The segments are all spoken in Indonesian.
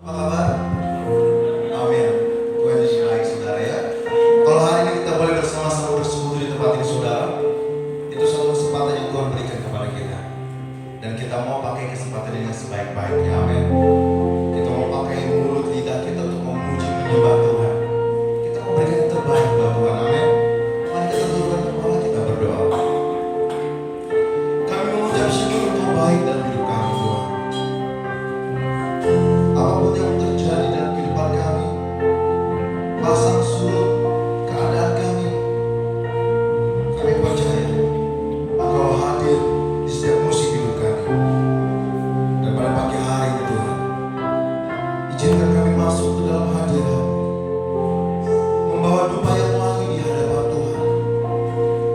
Apa kabar? Amin. Tuhan Yesus baik saudara ya. Kalau hari ini kita boleh bersama-sama bersekutu di tempat ini saudara, itu satu kesempatan yang Tuhan berikan kepada kita. Dan kita mau pakai kesempatan ini dengan sebaik-baiknya. Amin. Kita mau pakai mulut lidah kita untuk memuji menyembah Tuhan. Kita mau berikan yang terbaik buat Tuhan. Amin. Mari kita tundukkan kepala kita berdoa. Kami mengucap syukur Engkau baik dalam hidup kami Tuhan. Apapun yang terjadi dalam kehidupan kami, pasang surut keadaan kami percaya Engkau hadir di setiap musim hidup kami. Dan pada pagi hari ini Tuhan, izinkan kami masuk ke dalam hadirat, membawa dupa yang wangi di hadapan Tuhan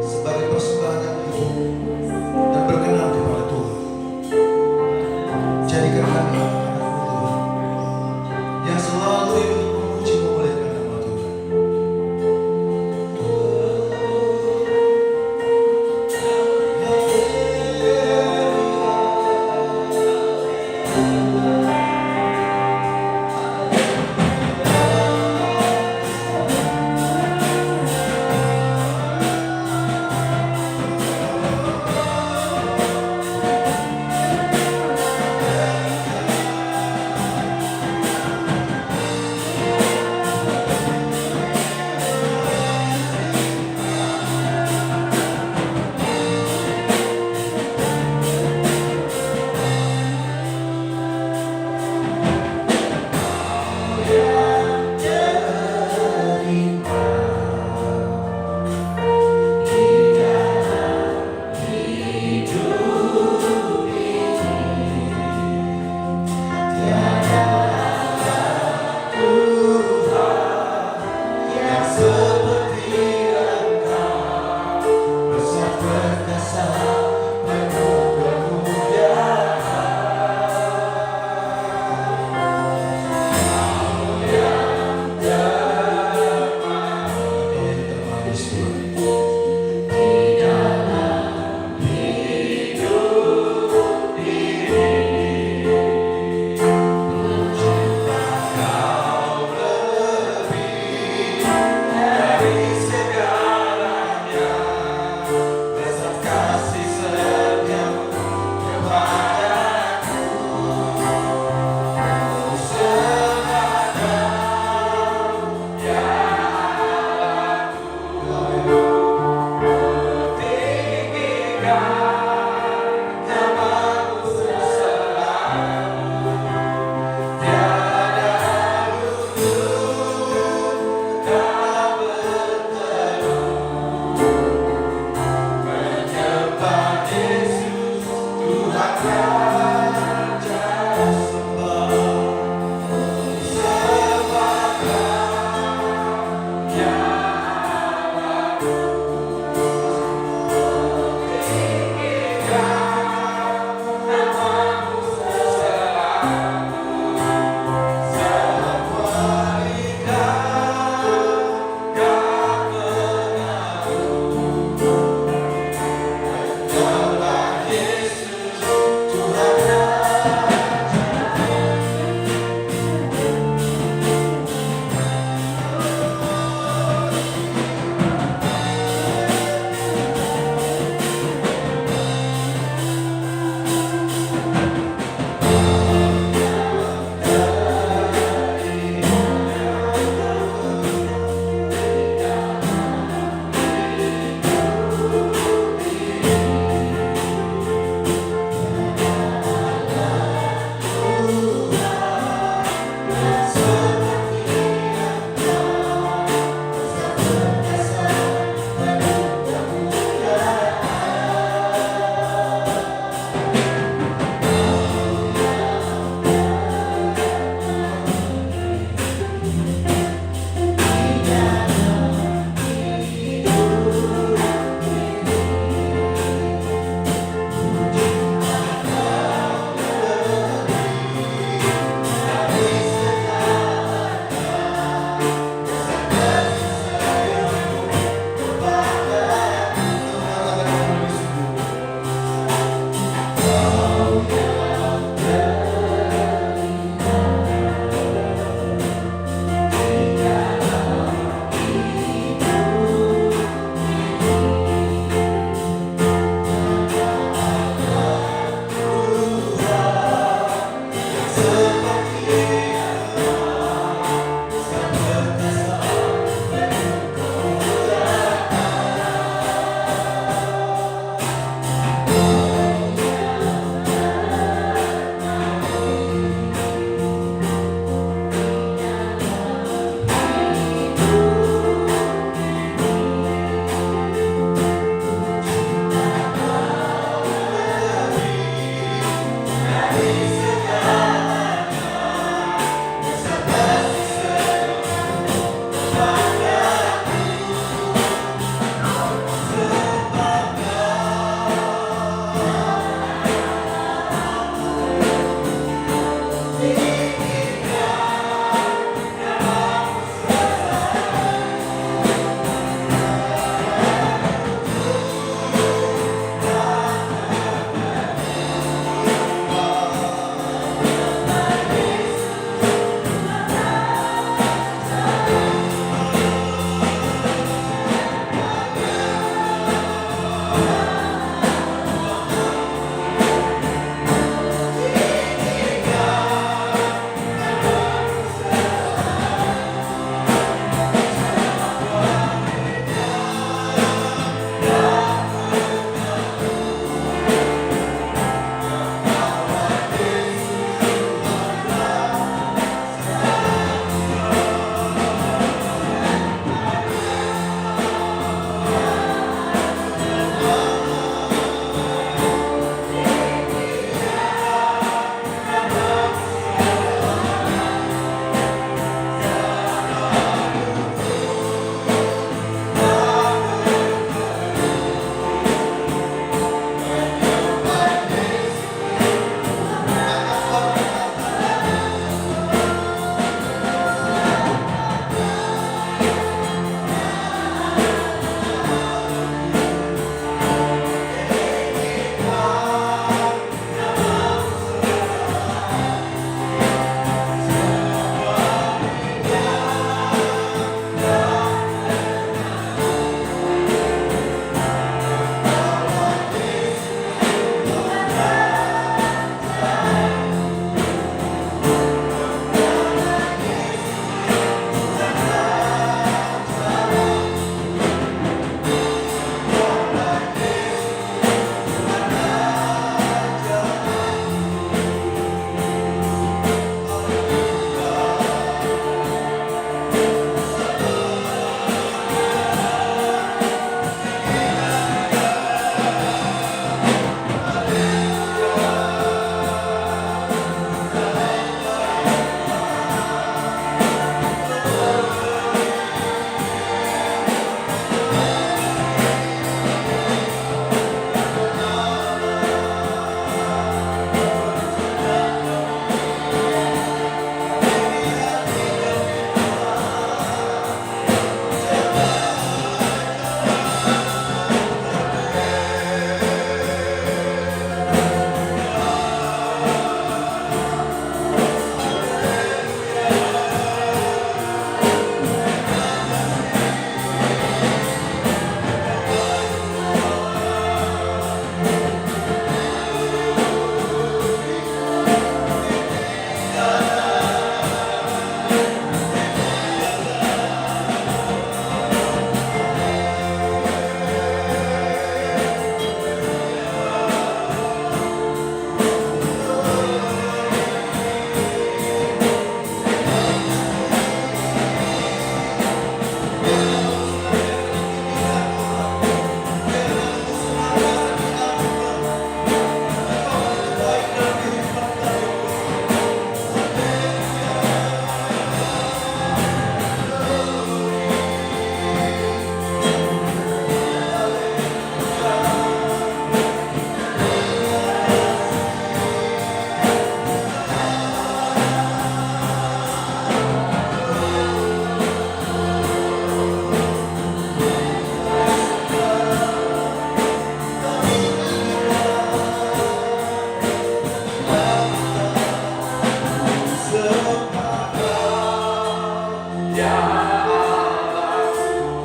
sebagai persembahan yang hidup dan berkenan kepada Tuhan. Jadikan kami anak-anak-Mu Tuhan yang selalu hidup untuk memuji memuliakan nama Tuhan.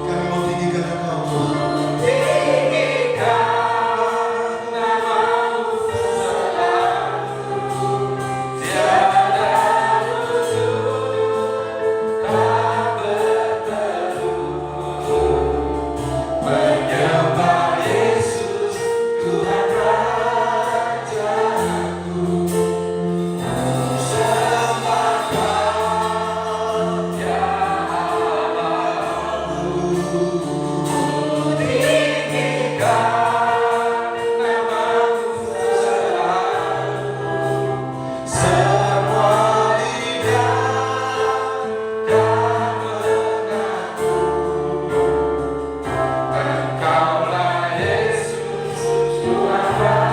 Kami mau tinggikan Engkau Tuhan.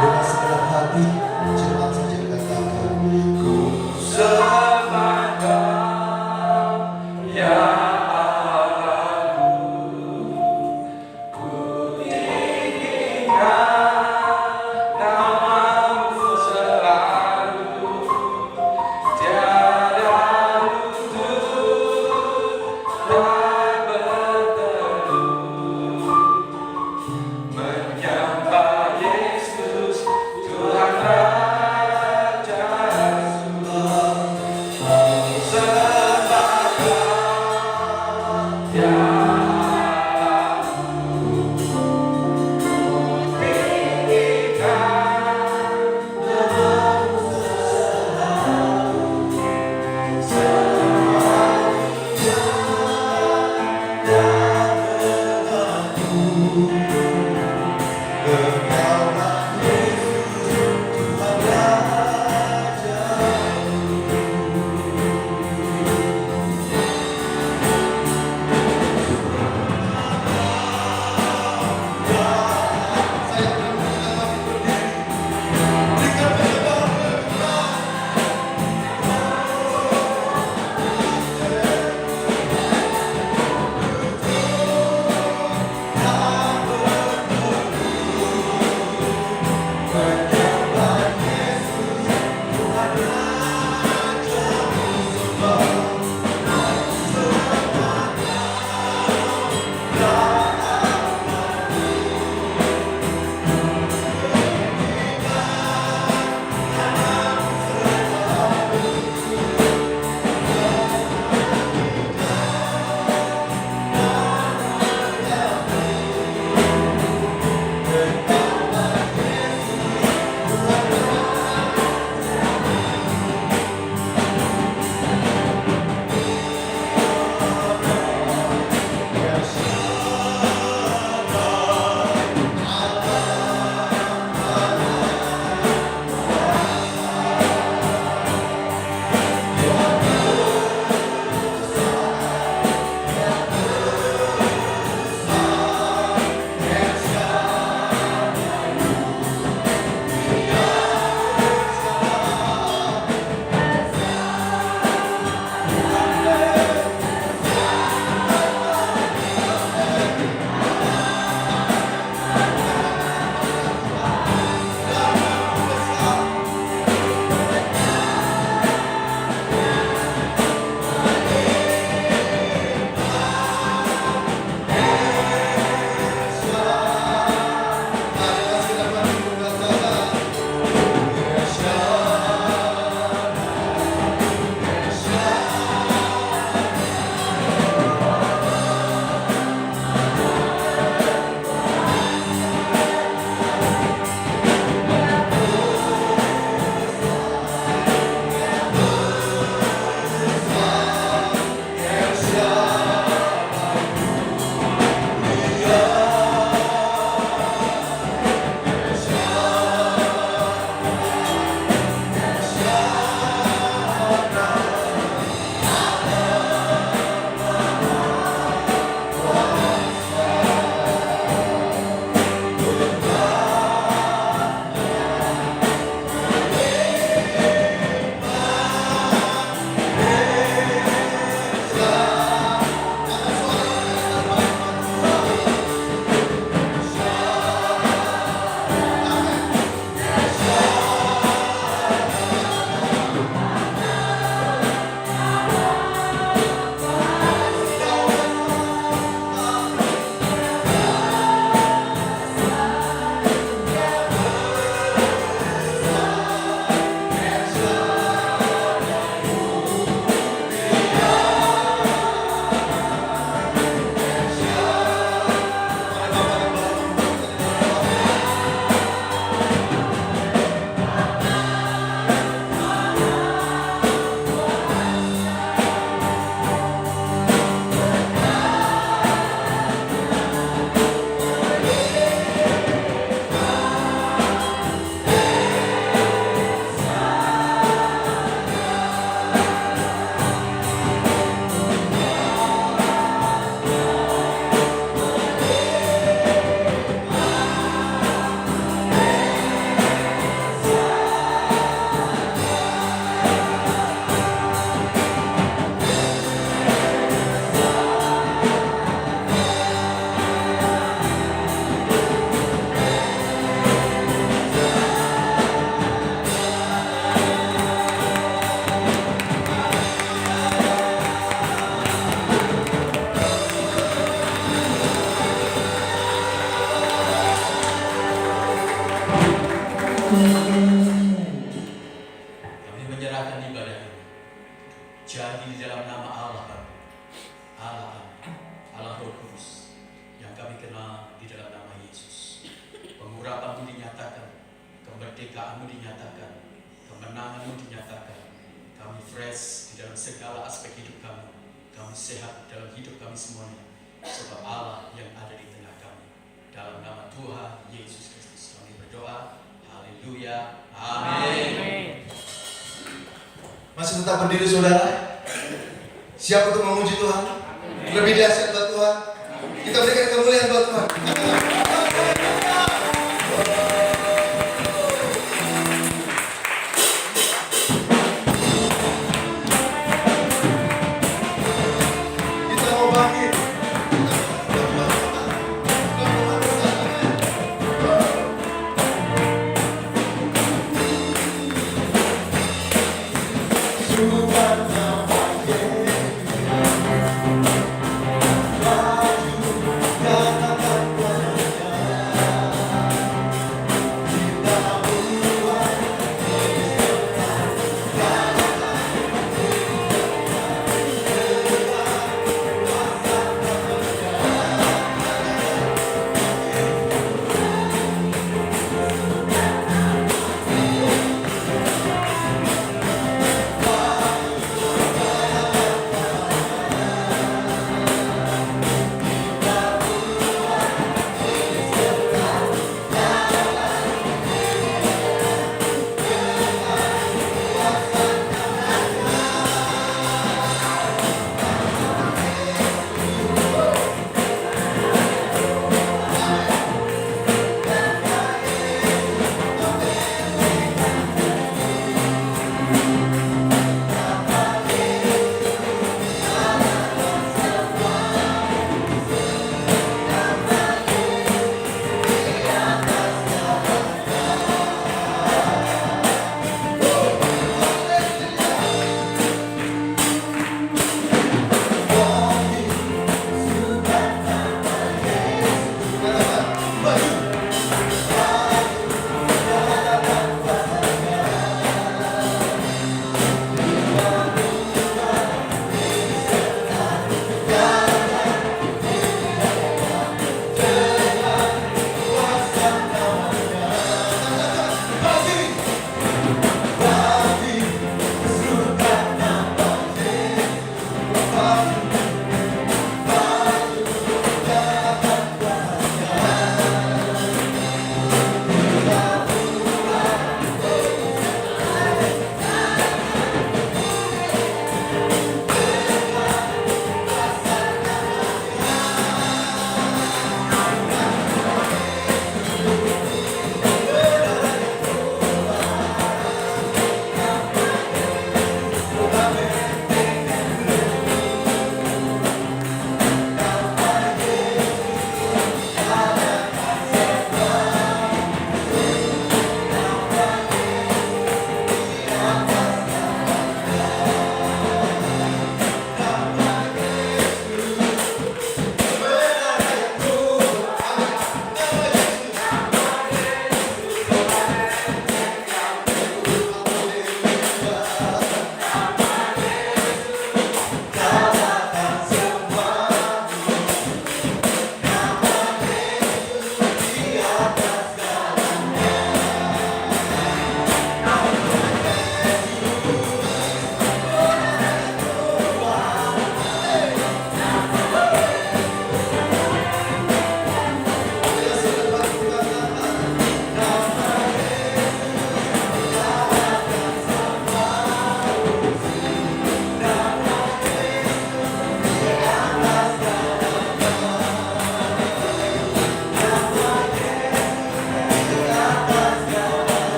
Dengan segenap hati, cepat saja katakan, ku terjadi di dalam nama Allah Bapa, Allah Anak, Allah Roh Kudus yang kami kenal di dalam nama Yesus. Pengurapan-Mu dinyatakan, kemerdekaanmu dinyatakan, kemenanganmu dinyatakan. Kami fresh di dalam segala aspek hidup kami. Kami sehat dalam hidup kami semuanya, sebab Allah yang ada di tengah kami. Dalam nama Tuhan Yesus Kristus kami berdoa. Haleluya. Amin. Masih tetap berdiri saudara? Siap untuk memuji Tuhan? Lebih dahsyat buat Tuhan. Kita berikan kemuliaan buat Tuhan.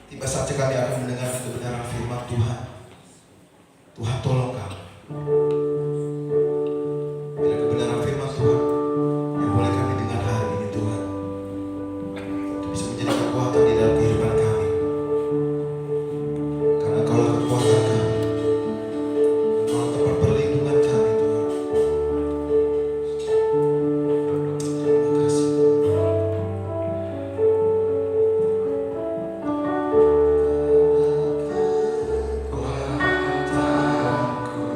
Tiba saatnya kami akan mendengar kebenaran firman Tuhan. Tuhan tolong kami. Bila kebenaran firman Tuhan yang boleh kami dengar hari ini Tuhan, itu bisa menjadi kekuatan di dalam kehidupan kami. Karena Kaulah kekuatan kami, Kaulah tempat perlindungan kami Tuhan. Terima kasih. Kekuatanku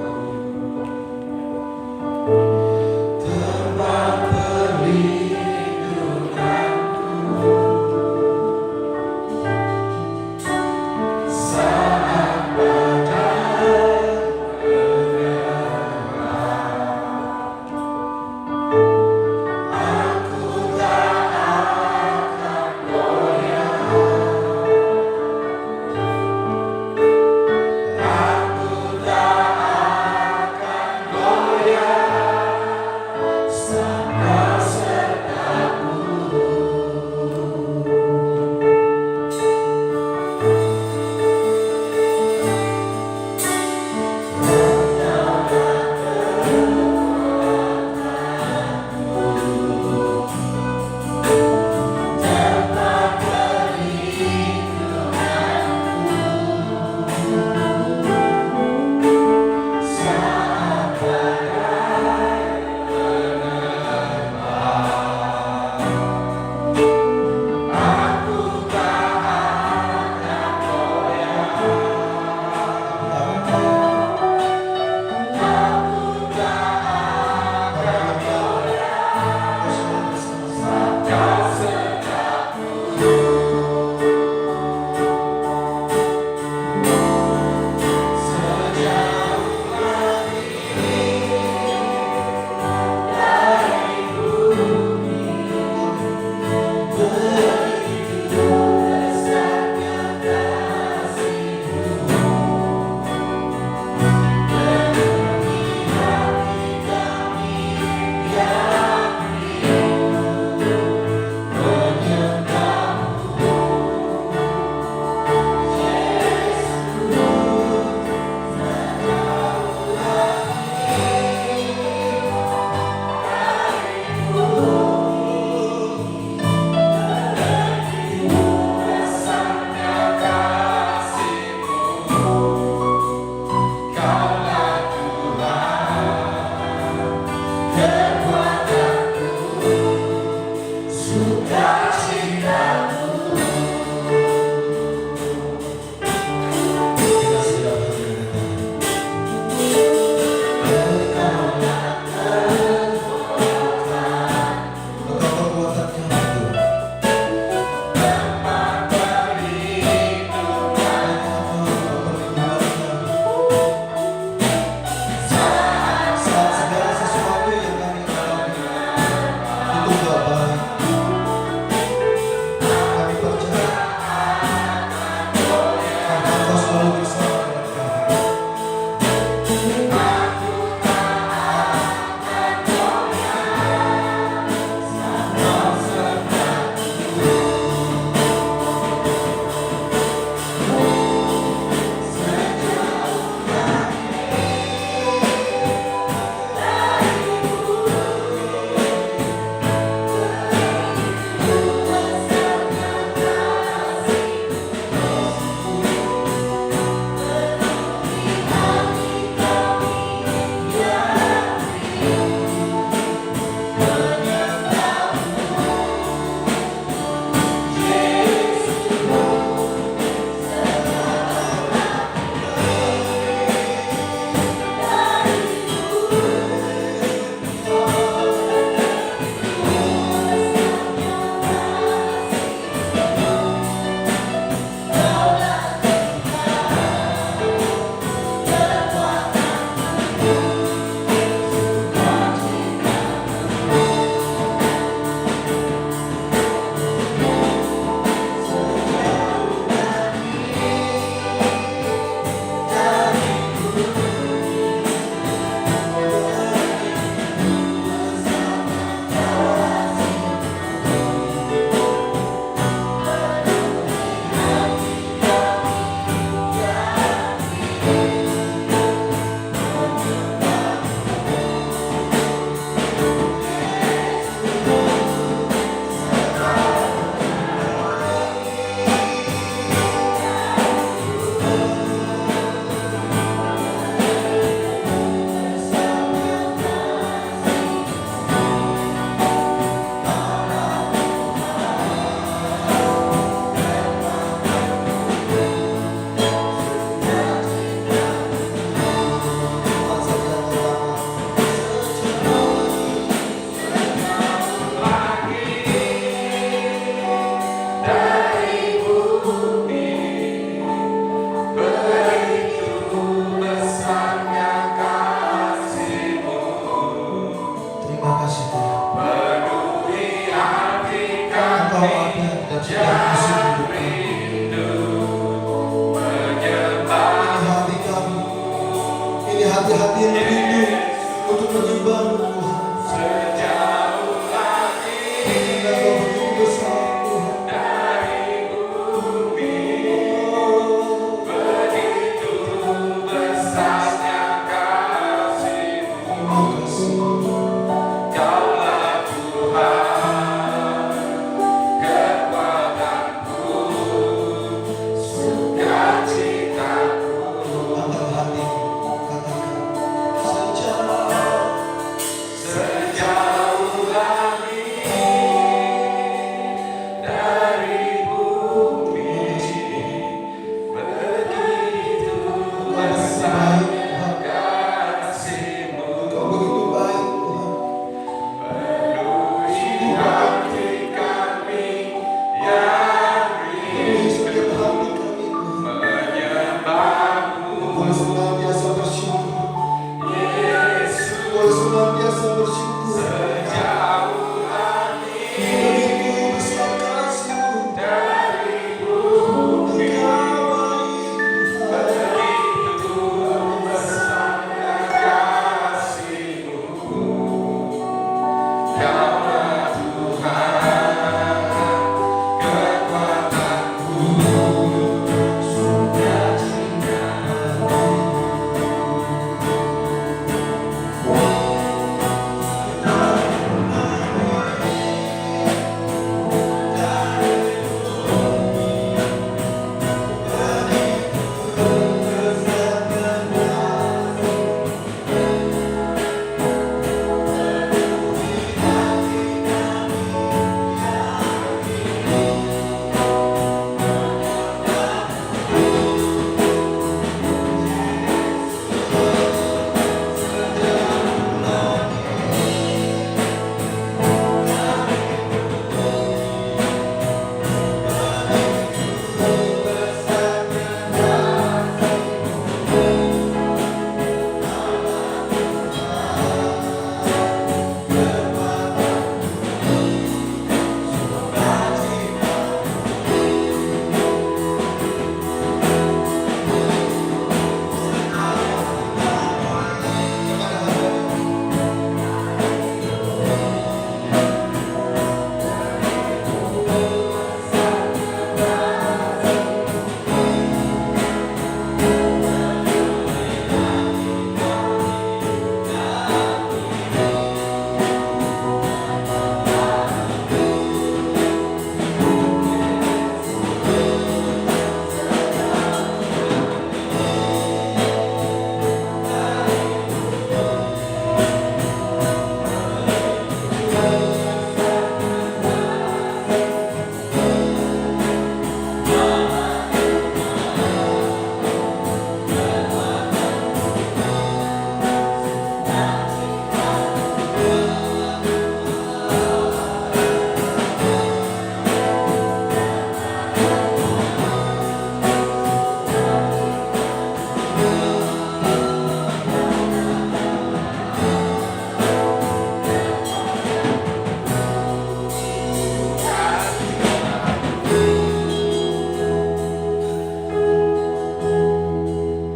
hati-hati yang rindu untuk menyembah Tuhan. Sejauh langit Engkau begitu besar Tuhan. dari bumi, begitu besarnya kasih-Mu. Terima kasih. Kaulah Tuhan, kekuatanku, sukacitaku. Angkat hati, katakan Sejauh langit dari bumi, begitu besarnya kasih-Mu. Engkau begitu baik Tuhan. Penuhi hati kami yang Penuhi setiap hati kami Tuhan. menyembah-Mu, Boleh senantiasa bersyukur. Yesus. Boleh senantiasa bersyukur. Sejauh langit Begitu besar kasih-Mu. dari bumi, Engkau baik Tuhan. begitu besarnya kasih-Mu. Kaulah Tuhan, kekuatanku, sukacitaku.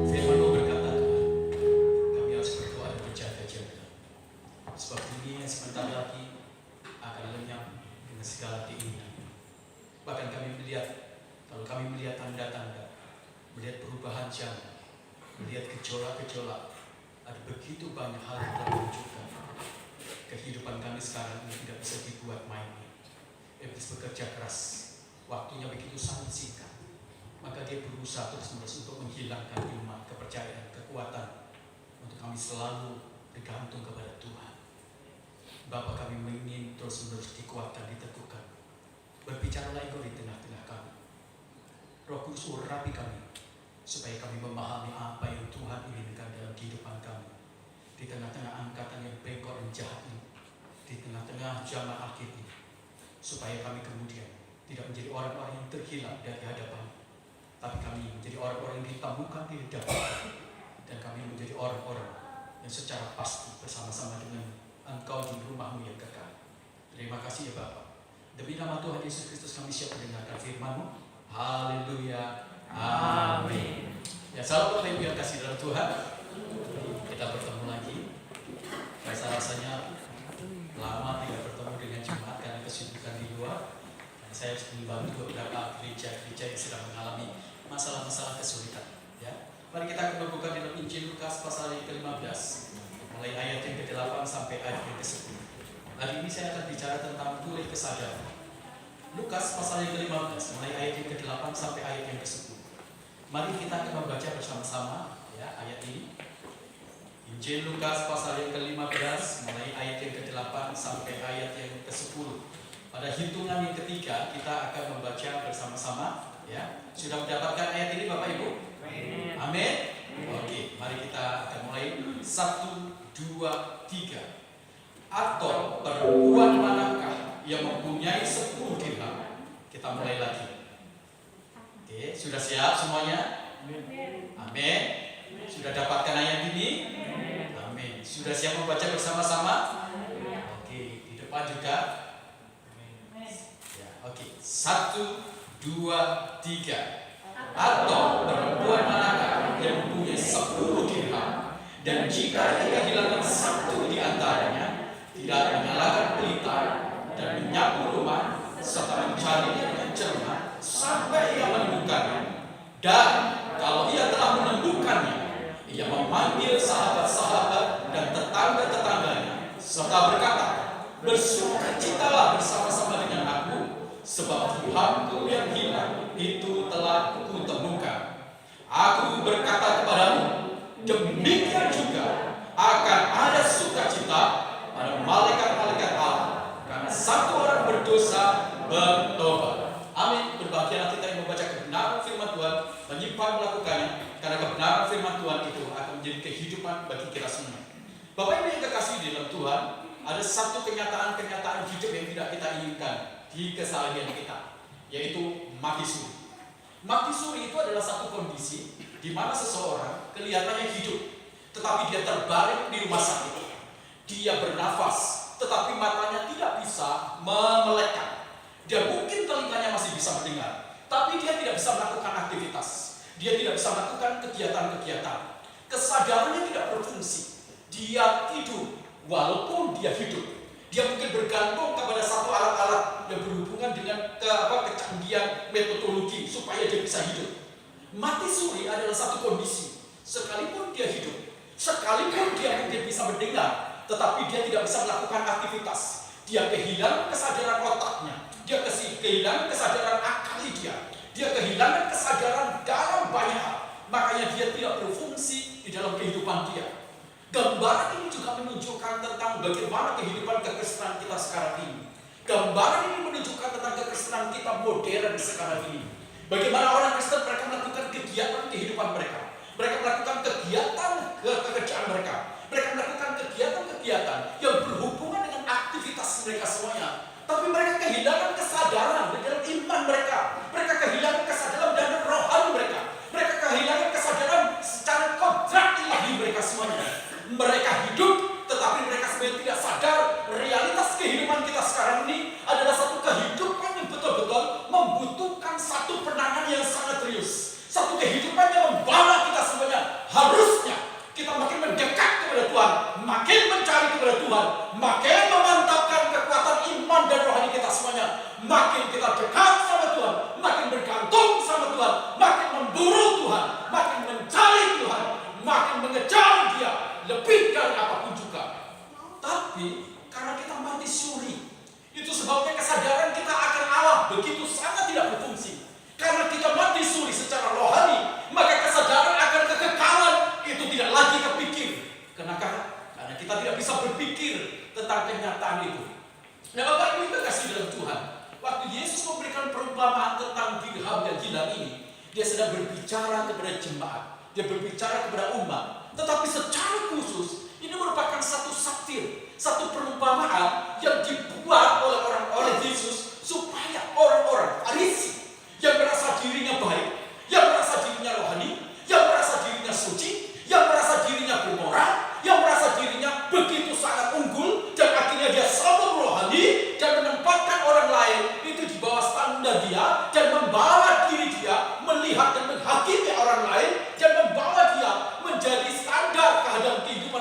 Firman-Mu berkata, kami harus berdoa dan berjaga-jaga. Sebab dunia sebentar lagi akan lenyap dengan segala keinginan. Bahkan kami melihat, kalau kami melihat tanda-tanda, melihat perubahan zaman, melihat gejolak-gejolak, ada begitu banyak hal yang telah menunjukkan kehidupan kami sekarang ini tidak bisa dibuat main. Iblis bekerja keras, waktunya begitu sangat singkat. Maka dia berusaha terus-menerus untuk menghilangkan iman, kepercayaan, kekuatan untuk kami selalu bergantung kepada Tuhan. Bapa, kami ingin terus-menerus dikuatkan, diteguhkan. Berbicaralah Engkau di tengah-tengah kami. Roh Kudus urapi kami, supaya kami memahami apa yang Tuhan inginkan dalam kehidupan kami. Di tengah-tengah angkatan yang bengkok dan jahat ini, di tengah-tengah zaman akhir ini, supaya kami kemudian tidak menjadi orang-orang yang terhilang dari hadapan, tapi kami menjadi orang-orang yang ditemukan di hadapan, dan kami menjadi orang-orang yang secara pasti bersama-sama dengan Engkau di rumah-Mu yang kekal. Terima kasih ya Bapa. Demi nama Tuhan Yesus Kristus kami siap mendengarkan firman-Mu. Haleluya. Amin. Ya, salam Bapak Ibu yang kasih dalam Tuhan. kita bertemu lagi. Rasanya lama tidak bertemu dengan jemaat karena kesibukan di luar. Dan saya harus membantu beberapa gereja-gereja yang sedang mengalami masalah-masalah kesulitan. Ya, mari kita akan membuka di dalam Injil Lukas pasal yang ke-15, mulai ayat yang ke-8 sampai ayat yang ke-10. Hari ini saya akan bicara tentang pulih kesadaran. Lukas pasal yang ke-15, mulai ayat yang ke-8 sampai ayat yang ke-10. Mari kita akan membaca bersama-sama ya ayat ini. Injil Lukas pasal yang ke-15, mulai ayat yang ke-8 sampai ayat yang ke-10. Pada hitungan yang ketiga kita akan membaca bersama-sama ya. Sudah mendapatkan ayat ini Bapak Ibu? Amin. Oke, mari kita akan mulai. 1, 2, 3. Atau perempuan manakah yang mempunyai 10 dirham? Kita mulai lagi. Oke, sudah siap semuanya? Amin. Sudah dapatkan ayat ini? Amin. Sudah siap membaca bersama-sama? Oke, di depan juga. Ya, oke. 1, 2, 3. Atau perempuan manakah yang mempunyai 10 dirham dan jika ia kehilangan satu di antaranya, tidak menyalakan pelita dan menyapu rumah serta mencarinya dengan cermat sampai ia menemukannya. Dan kalau ia telah menemukannya, ia memanggil sahabat-sahabat dan tetangga-tetangganya serta berkata, bersukacitalah bersama-sama dengan aku, sebab dirhamku yang hilang itu telah kutemukan. Aku berkata kepadamu, demikian juga akan ada sukacita pada malaikat-malaikat Allah karena satu orang berdosa bertobat. Amin. Berbahagia kita yang membaca kebenaran firman Tuhan, menyimpan melakukannya, karena kebenaran firman Tuhan itu akan menjadi kehidupan bagi kita semua. Bapak Ibu yang kekasih di dalam Tuhan, ada satu kenyataan-kenyataan hidup yang tidak kita inginkan di keseharian kita, yaitu mati suri. Mati suri itu adalah satu kondisi di mana seseorang kelihatannya hidup, tetapi dia terbaring di rumah sakit. Dia bernafas, tetapi matanya tidak bisa memelekkan. Dia mungkin telinganya masih bisa mendengar, tapi dia tidak bisa melakukan aktivitas. Dia tidak bisa melakukan kegiatan-kegiatan. Kesadarannya tidak berfungsi. Dia tidur, walaupun dia hidup. Dia mungkin bergantung kepada satu alat-alat yang berhubungan dengan kecanggihan metodologi supaya dia bisa hidup. Mati suri adalah satu kondisi. Sekalipun dia hidup, sekalipun dia mungkin bisa mendengar, tetapi dia tidak bisa melakukan aktivitas. Dia kehilangan kesadaran otaknya. Dia kehilangan kesadaran akal dia kehilangan kesadaran dalam banyak hal. Makanya dia tidak berfungsi di dalam kehidupan dia. Gambaran ini juga menunjukkan tentang bagaimana kehidupan kekristenan kita sekarang ini. Gambaran ini menunjukkan tentang kekristenan kita modern sekarang ini. Bagaimana orang Kristen mereka melakukan kegiatan kehidupan mereka. Mereka melakukan kegiatan pekerjaan mereka. Mereka melakukan kegiatan-kegiatan yang berhubungan dengan aktivitas mereka semuanya. Tapi mereka kehilangan kesadaran di dalam iman mereka. Mereka kehilangan kesadaran dalam rohani mereka. Mereka kehilangan kesadaran secara kodrat ilahi mereka semuanya. Mereka hidup, tetapi mereka sebenarnya tidak sadar realitas kehidupan kita sekarang ini adalah satu kehidupan yang betul-betul membutuhkan satu penanganan yang sangat serius. Satu kehidupan yang membawa kita semuanya. Harusnya kita makin mendekat kepada Tuhan, makin mencari kepada Tuhan, makin memantapkan kekuatan iman dan rohani kita semuanya. Makin kita dekat sama Tuhan, makin bergantung sama Tuhan, makin memburu Tuhan, makin mencari Tuhan, makin mengejar Dia lebih dari apapun juga. Tapi karena kita mati suri, itu sebabnya kesadaran kita akan Allah begitu sangat tidak berfungsi. Karena kita mati suri secara rohani, maka kesadaran akan kekekalan itu tidak lagi kepikir. Kenapa? Karena kita tidak bisa berpikir tentang kenyataan itu. Nah, Bapak Ibu kita kasih dalam Tuhan. Waktu Yesus memberikan perumpamaan tentang dirham yang hilang ini, dia sedang berbicara kepada jemaat, dia berbicara kepada umat. Tetapi secara khusus ini merupakan satu satir, satu perumpamaan yang dibuat oleh Yesus supaya orang-orang Farisi yang merasa dirinya baik, yang merasa dirinya rohani, yang merasa dirinya suci, yang merasa dirinya bermoral, yang merasa dirinya begitu sangat unggul, dan akhirnya dia sombong rohani dan menempatkan orang lain itu di bawah standar dia, dan membawa diri dia melihat dan menghakimi orang lain, dan membawa dia menjadi standar kehadiran kehidupan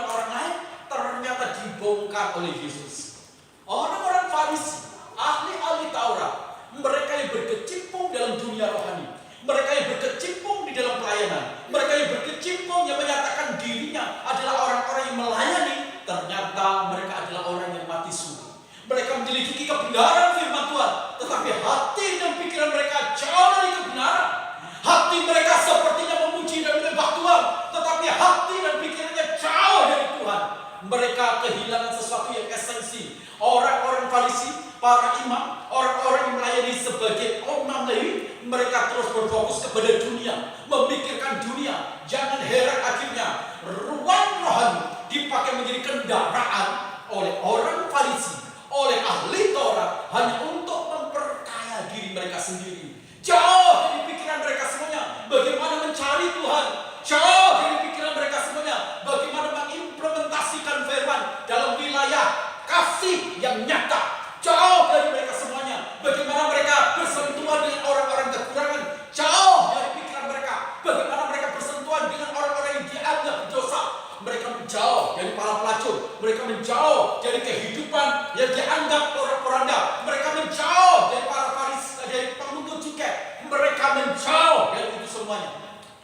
mereka terus berfokus kepada dunia, memikirkan dunia. Jangan heran akhirnya ruang rohani dipakai menjadi kendaraan oleh orang Farisi, oleh ahli Taurat, hanya untuk memperkaya diri mereka sendiri. Jauh dari pikiran mereka semuanya bagaimana mencari Tuhan. Jauh dari pikiran mereka semuanya bagaimana mengimplementasikan firman dalam wilayah kasih yang nyata. Jauh dari mereka semuanya bagaimana mereka bersentuhan dengan orang-orang kekurangan. Jauh dari pikiran mereka bagaimana mereka bersentuhan dengan orang-orang yang dianggap dosa. Mereka menjauh dari para pelacur. Mereka menjauh dari kehidupan yang dianggap porak-poranda. Mereka menjauh dari para Farisi, dari pemungut cukai. Mereka menjauh dari itu semuanya.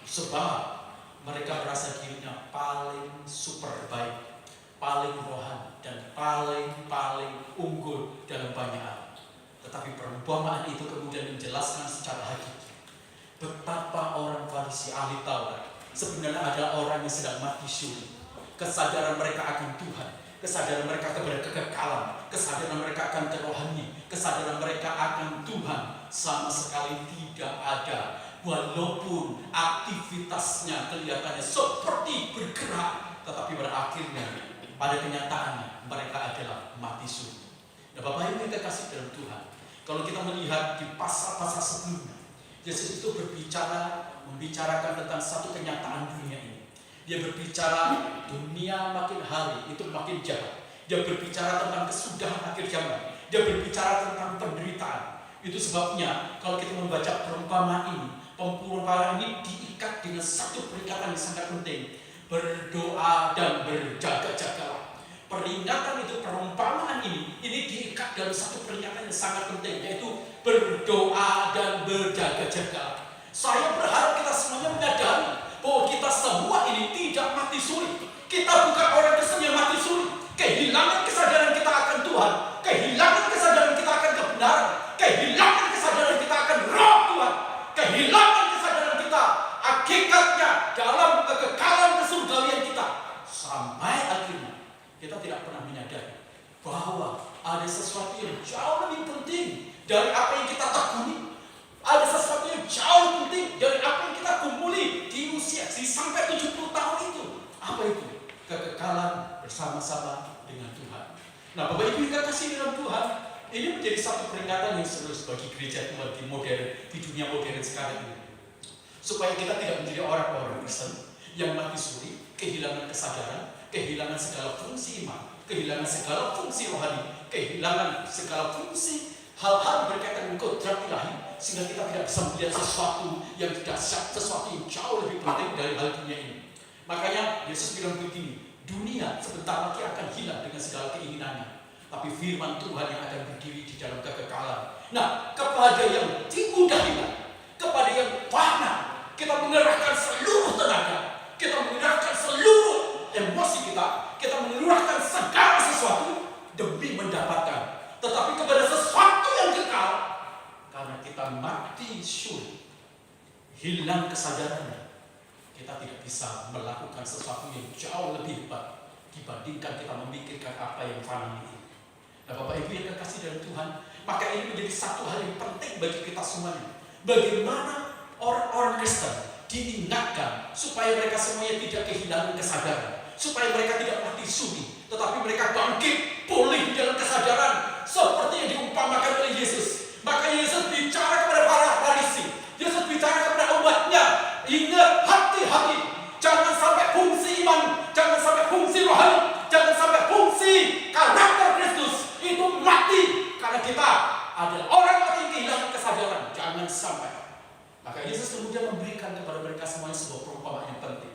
Sebab mereka merasa dirinya paling super baik, paling rohani, dan paling unggul dalam banyak hal. Tetapi perumpamaan itu kemudian menjelaskan secara hakiki betapa orang Farisi ahli Taurat sebenarnya ada orang yang sedang mati suri. Kesadaran mereka akan Tuhan, kesadaran mereka kepada kekekalan, kesadaran mereka akan kerohanian, kesadaran mereka akan Tuhan sama sekali tidak ada. Walaupun aktivitasnya kelihatannya seperti bergerak, tetapi berakhirnya pada kenyataannya mereka adalah mati suri. Nah, Bapak Ibu yang terkasih dalam Tuhan, kalau kita melihat di pasal-pasal sebelumnya, Yesus itu membicarakan tentang satu kenyataan dunia ini. Dia berbicara dunia makin hari itu makin jahat. Dia berbicara tentang kesudahan akhir zaman. Dia berbicara tentang penderitaan. Itu sebabnya kalau kita membaca perumpamaan ini diikat dengan satu peringatan yang sangat penting. Berdoa dan berjaga-jagalah. Peringatan itu, perumpamaan ini diikat dalam satu peringatan yang sangat penting, yaitu berdoa dan berjaga-jaga. Saya berharap kita semuanya menyadari bahwa kita semua ini tidak mati suri. Kita bukan orang Kristen yang mati suri. Kehilangan kesadaran kita akan Tuhan, kehilangan kesadaran kita akan kebenaran, kehilangan kesadaran kita akan roh Tuhan, kehilangan kesadaran kita hakikatnya dalam kekekalan kesurgawian kita. Sampai akhirnya kita tidak pernah menyadari bahwa ada sesuatu yang jauh lebih penting dari apa yang kita tekuni. Ada sesuatu yang jauh penting dari apa yang kita kumuli di usia sampai 70 tahun itu. Apa itu? Kekekalan bersama-sama dengan Tuhan. Nah, Bapak Ibu yang kasih dalam Tuhan, ini menjadi satu peringatan yang serius bagi gereja Tuhan di dunia modern sekarang ini. Supaya kita tidak menjadi orang-orang Kristen yang mati suri, kehilangan kesadaran, kehilangan segala fungsi iman, kehilangan segala fungsi rohani, kehilangan segala fungsi hal-hal berkaitan dengan kodrat ilahi, sehingga kita tidak bisa melihat sesuatu yang dahsyat, sesuatu yang jauh lebih penting dari hal dunia ini. Makanya Yesus bilang begini, dunia sebentar lagi akan hilang dengan segala keinginannya, tapi firman Tuhan yang akan berdiri di dalam kekekalan. Nah, kepada yang mudah hilang, kepada yang fana, kita mengerahkan seluruh tenaga, kita mengerahkan seluruh emosi kita mengerahkan segala sesuatu demi mendapatkan. Tetapi kepada sesuatu yang kekal, karena kita mati suri, hilang kesadarannya, kita tidak bisa melakukan sesuatu yang jauh lebih hebat dibandingkan kita memikirkan apa yang fana ini. Nah, Bapak Ibu yang terkasih dalam Tuhan, maka ini menjadi satu hal yang penting bagi kita semuanya. Bagaimana orang-orang Kristen diingatkan supaya mereka semuanya tidak kehilangan kesadaran, supaya mereka tidak mati suri, tetapi mereka bangkit pulih di dalam kesadaran seperti yang diumpamakan oleh Yesus. Maka Yesus bicara kepada para Farisi, Yesus bicara kepada umatnya, ingat, hati-hati, jangan sampai fungsi iman, jangan sampai fungsi rohani, jangan sampai fungsi karakter Kristus itu mati karena kita adalah orang-orang yang kehilangan kesadaran. Jangan sampai. Maka Yesus kemudian memberikan kepada mereka semuanya sebuah perumpamaan yang penting.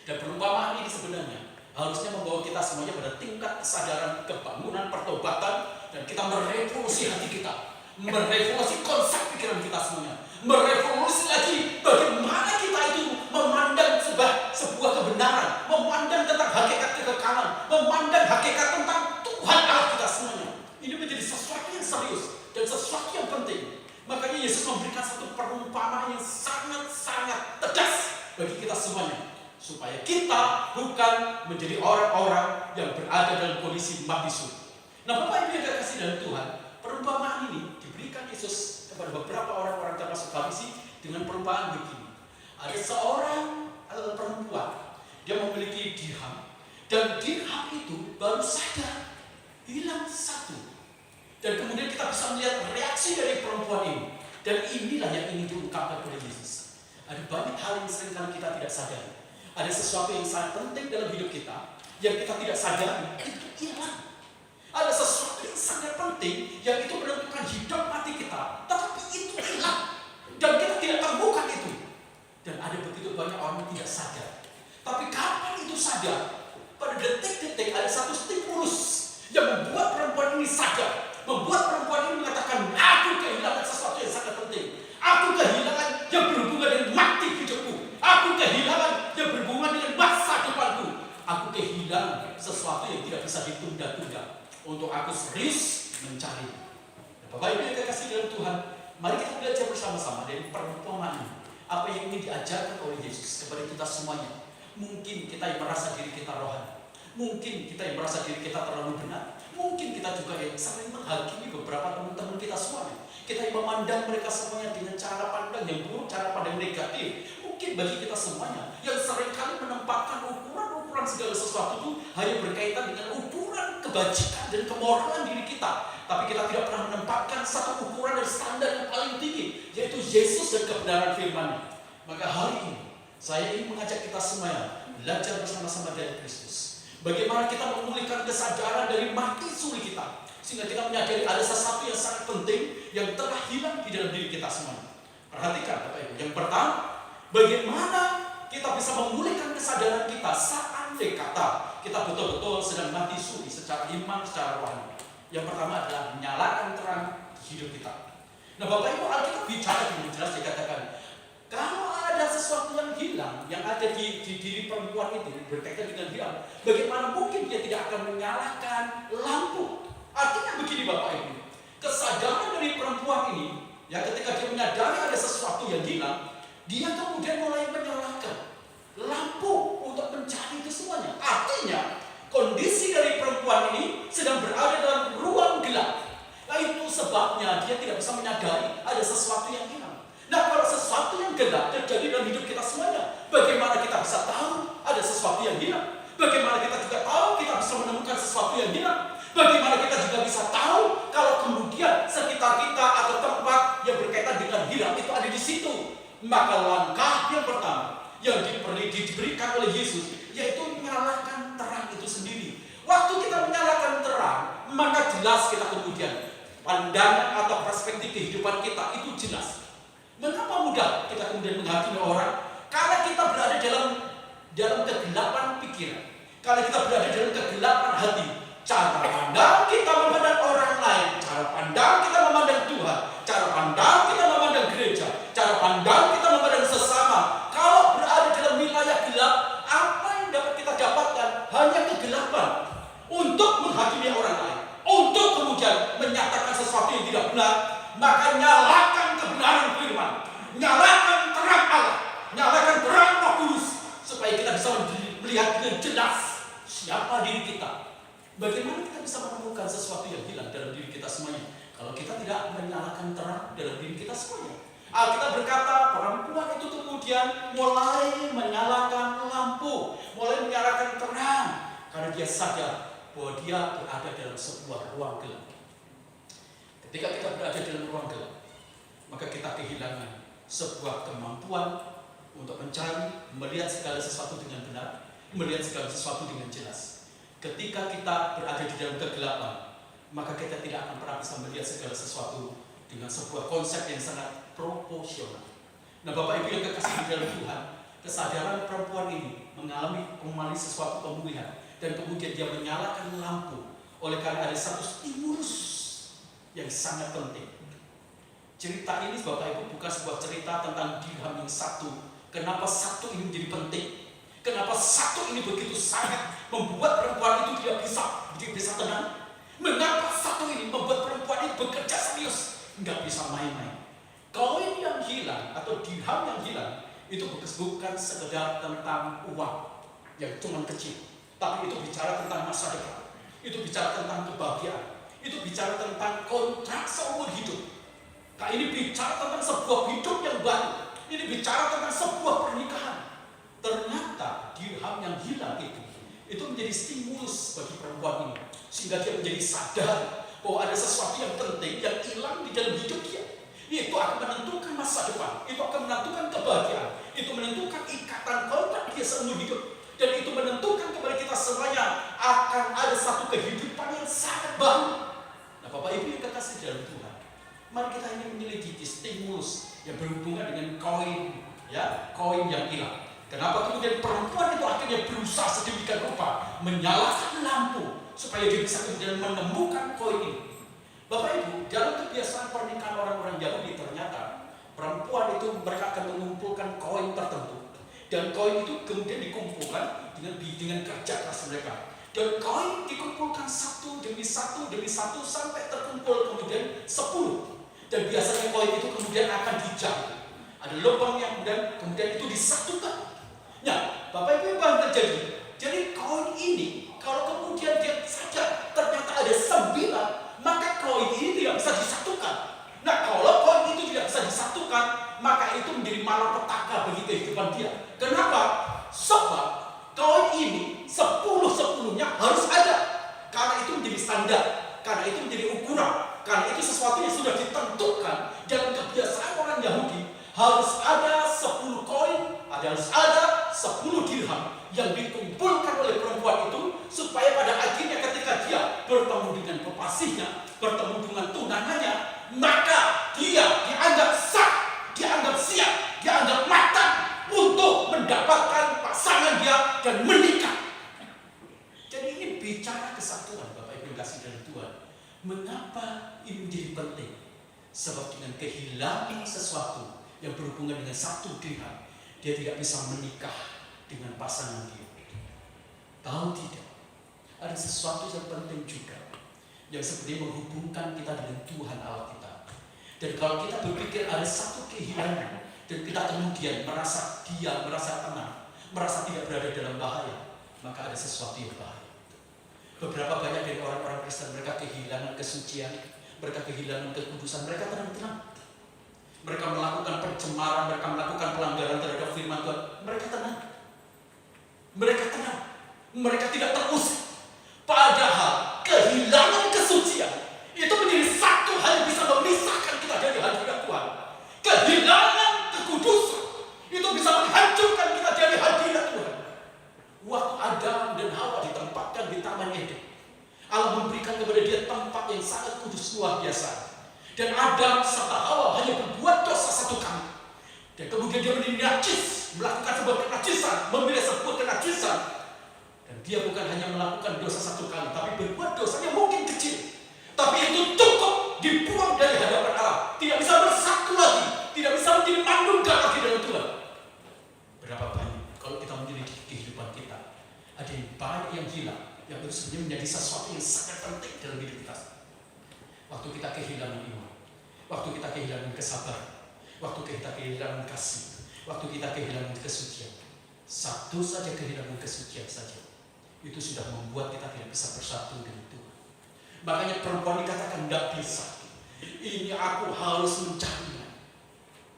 Dan perumpamaan ini sebenarnya harusnya membawa kita semuanya pada tingkat kesadaran kebangunan pertobatan, dan kita merevolusi hati kita, merevolusi konsep pikiran kita semuanya, merevolusi lagi bagaimana kita itu memandang sebuah kebenaran, memandang tentang hakikat kekekalan, memandang hakikat tentang Tuhan Allah kita semuanya. Ini menjadi sesuatu yang serius dan sesuatu yang penting. Makanya Yesus memberikan satu perumpamaan yang sangat-sangat tegas bagi kita semuanya, supaya kita bukan menjadi orang-orang yang berada dalam kondisi mati suri. Nah, Bapak Ibu yang dikasihi dalam Tuhan, perumpamaan ini diberikan Yesus kepada beberapa orang-orang termasuk termasuk kami sih dengan perumpamaan begini. Ada seorang perempuan, dia memiliki dirham, dan dirham itu baru saja hilang satu. Dan kemudian kita bisa melihat reaksi dari perempuan ini. Dan inilah yang ingin diungkapkan oleh Yesus. Ada banyak hal yang seringkali kita tidak sadari. Ada sesuatu yang sangat penting dalam hidup kita yang kita tidak sadari, itu hilang. Ada sesuatu yang sangat penting yang itu menentukan hidup mati kita, tapi itu hilang. Dan kita tidak temukan itu. Dan ada begitu banyak orang yang tidak sadar. Tapi kapan itu sadar? Pada detik-detik ada satu stimulus yang membuat perempuan ini sadar. Membuat perempuan ini mengatakan, aku kehilangan sesuatu yang sangat penting. Aku kehilangan yang berhubungan dengan mati hidupku. Aku kehilangan yang berhubungan dengan masa depanku. Aku kehilangan sesuatu yang tidak bisa ditunda-tunda. Untuk aku serius mencari. Bapak Ibu yang kekasih dalam Tuhan, mari kita belajar bersama-sama dari perumpamaan ini. Apa yang ingin diajarkan oleh Yesus kepada kita semuanya. Mungkin kita yang merasa diri kita rohani. Mungkin kita yang merasa diri kita terlalu benar. Mungkin kita juga yang sering menghakimi beberapa teman-teman kita semuanya. Kita yang memandang mereka semuanya dengan cara pandang yang buruk, cara pandang negatif. Mungkin bagi kita semuanya yang seringkali menempatkan ukuran segala sesuatu itu hanya berkaitan dengan ukuran kebajikan dan kemoralan diri kita. Tapi kita tidak pernah menempatkan satu ukuran dan standar yang paling tinggi, yaitu Yesus dan kebenaran firman-Nya. Maka hari ini saya ingin mengajak kita semuanya belajar bersama-sama dari Kristus. Bagaimana kita memulihkan kesadaran dari mati suri kita, sehingga kita menyadari ada sesuatu yang sangat penting yang telah hilang di dalam diri kita semuanya. Perhatikan Bapak Ibu. Yang pertama, bagaimana kita bisa memulihkan kesadaran kita saat andai kata kita betul-betul sedang mati suri secara iman, secara rohani. Yang pertama adalah menyalakan terang hidup kita. Nah Bapak Ibu, Alkitab bicara dengan jelas dikatakan, kalau ada sesuatu yang hilang, yang ada di diri perempuan itu berkaitan dengan hilang, bagaimana mungkin dia tidak akan menyalakan lampu? Artinya begini Bapak Ibu, kesadaran dari perempuan ini, ya ketika dia menyadari ada sesuatu yang hilang, dia kemudian mulai menyalakan lampu untuk mencari itu semuanya. Artinya kondisi dari perempuan ini sedang berada dalam ruang gelap. Nah itu sebabnya dia tidak bisa menyadari ada sesuatu yang hilang. Nah kalau sesuatu yang gelap terjadi dalam hidup kita semuanya, bagaimana kita bisa tahu ada sesuatu yang hilang? Bagaimana kita juga tahu kita bisa menemukan sesuatu yang hilang? Bagaimana kita juga bisa tahu kalau kemudian sekitar kita atau tempat yang berkaitan dengan hilang itu ada di situ? Maka langkah yang pertama yang diberikan oleh Yesus yaitu menyalakan terang itu sendiri. Waktu kita menyalakan terang, maka jelas kita kemudian pandangan atau perspektif kehidupan kita itu jelas. Mengapa mudah kita kemudian menghakimi orang? Karena kita berada dalam kegelapan pikiran. Karena kita berada dalam kegelapan hati. Cara pandang kita memandang orang lain, cara pandang kita memandang Tuhan, cara pandang kita memandang gereja, cara pandang kita memandang sesama. Kalau berada dalam wilayah gelap, apa yang dapat kita dapatkan? Hanya kegelapan. Untuk menghakimi orang lain, untuk kemudian menyatakan sesuatu yang tidak benar, maka nyalakan kebenaran firman, nyalakan terang Allah, nyalakan terang Roh Kudus, supaya kita bisa melihat dengan jelas siapa diri kita. Bagaimana kita bisa menemukan sesuatu yang hilang dalam diri kita semuanya kalau kita tidak menyalakan terang dalam diri kita semuanya? Alkitab berkata perempuan itu kemudian mulai menyalakan lampu, mulai menyalakan terang, karena dia sadar bahwa dia berada dalam sebuah ruang gelap. Ketika kita berada dalam ruang gelap, maka kita kehilangan sebuah kemampuan untuk mencari, melihat segala sesuatu dengan benar, melihat segala sesuatu dengan jelas. Ketika kita berada di dalam kegelapan, maka kita tidak akan pernah bisa melihat segala sesuatu dengan sebuah konsep yang sangat proporsional. Nah Bapak Ibu yang kekasih di dalam Tuhan, kesadaran perempuan ini mengalami sesuatu pemulihan, dan kemudian dia menyalakan lampu oleh karena ada satu stimulus yang sangat penting. Cerita ini Bapak Ibu bukan sebuah cerita tentang dirham yang satu. Kenapa satu ini menjadi penting? Kenapa satu ini begitu sangat membuat perempuan itu tidak bisa tenang? Mengapa satu ini membuat perempuan itu bekerja serius? Nggak bisa main-main. Koin yang hilang atau dirham yang hilang itu bukan sekedar tentang uang yang cuma kecil, tapi itu bicara tentang masa depan. Itu bicara tentang kebahagiaan. Itu bicara tentang kontrak seumur hidup. Kak, ini bicara tentang sebuah hidup yang baru. Ini bicara tentang sebuah pernikahan. Ternyata dirham yang hilang itu menjadi stimulus bagi perempuan ini, sehingga dia menjadi sadar bahwa ada sesuatu yang penting yang hilang di dalam hidup dia. Itu akan menentukan masa depan, itu akan menentukan kebahagiaan, itu menentukan ikatan kontrak dia seumur hidup, dan itu menentukan kepada kita semuanya akan ada satu kehidupan yang sangat baru. Nah, Bapak Ibu yang kekasih dalam Tuhan, mari kita ini menyelidiki stimulus yang berhubungan dengan koin, ya, koin yang hilang. Kenapa kemudian perempuan itu akhirnya berusaha sedemikian rupa menyalakan lampu supaya dia bisa kemudian menemukan koin ini? Bapak Ibu, dalam kebiasaan pernikahan orang-orang Yahudi ternyata perempuan itu mereka akan mengumpulkan koin tertentu, dan koin itu kemudian dikumpulkan dengan kerja keras mereka, dan koin dikumpulkan satu demi satu sampai terkumpul kemudian 10. Dan biasanya koin itu kemudian akan dijahit, ada lubang yang kemudian itu disatukan. Nah, Bapak Ibu, apa yang terjadi? Jadi koin ini kalau kemudian dia sadar ternyata ada 9, maka koin ini tidak bisa disatukan. Nah, kalau koin itu tidak bisa disatukan, maka itu menjadi malapetaka bagi kehidupan dia. Kenapa? Sebab koin ini 10-10-nya harus ada, karena itu menjadi standar, karena itu menjadi ukuran, karena itu sesuatu yang sudah ditentukan dalam kebiasaan orang Yahudi. Harus ada 10 koin, harus ada 10 dirham yang dikumpulkan oleh perempuan itu, supaya pada akhirnya ketika dia bertemu dengan kekasihnya, bertemu dengan tunangannya, maka dia dianggap sah, dianggap siap, dianggap matang untuk mendapatkan pasangan dia dan menikah. Jadi ini bicara kesatuan, Bapak Ibu yang kasih dari Tuhan. Mengapa ini menjadi penting? Sebab dengan kehilangan sesuatu yang berhubungan dengan 1 dirham, dia tidak bisa menikah dengan pasangan dia. Tahu tidak? Ada sesuatu yang penting juga yang sebenarnya menghubungkan kita dengan Tuhan Allah kita. Dan kalau kita berpikir ada satu kehilangan dan kita kemudian merasa diam, merasa tenang, merasa tidak berada dalam bahaya, maka ada sesuatu yang bahaya. Beberapa banyak dari orang-orang Kristen, mereka kehilangan kesucian, mereka kehilangan kekudusan, mereka tenang-tenang. Mereka melakukan pencemaran, mereka melakukan pelanggaran terhadap firman Tuhan, mereka tenang. Mereka tenang, mereka tidak terusik. Padahal kehilangan kesucian itu menjadi satu hal yang bisa memisahkan kita dari hadirat Tuhan. Kehilangan kekudusan itu bisa menghancurkan kita dari hadirat Tuhan. Waktu Adam dan Hawa ditempatkan di Taman Eden, Allah memberikan kepada dia tempat yang sangat kudus luar biasa. Dan Adam serta Hawa hanya berbuat dosa 1 kali. Dan kemudian dia menjadi najis, melakukan sebuah kenajisan, memilih sebuah kenajisan. Dan dia bukan hanya melakukan dosa 1 kali, tapi berbuat dosa yang mungkin kecil, tapi itu cukup dibuang dari hadapan Allah. Tidak bisa bersatu lagi, tidak bisa menjadi manunggal lagi dalam Tuhan. Berapa banyak kalau kita menyelidiki kehidupan kita, ada yang banyak yang hilang, yang itu sebenarnya menjadi sesuatu yang sangat penting dalam hidup kita. Waktu kita kehilangan iman, waktu kita kehilangan kesabaran, waktu kita kehilangan kasih, waktu kita kehilangan kesucian. Satu saja kehilangan kesucian saja, itu sudah membuat kita tidak bisa bersatu dengan Tuhan. Makanya perempuan dikatakan tidak bisa. Ini aku harus mencarinya.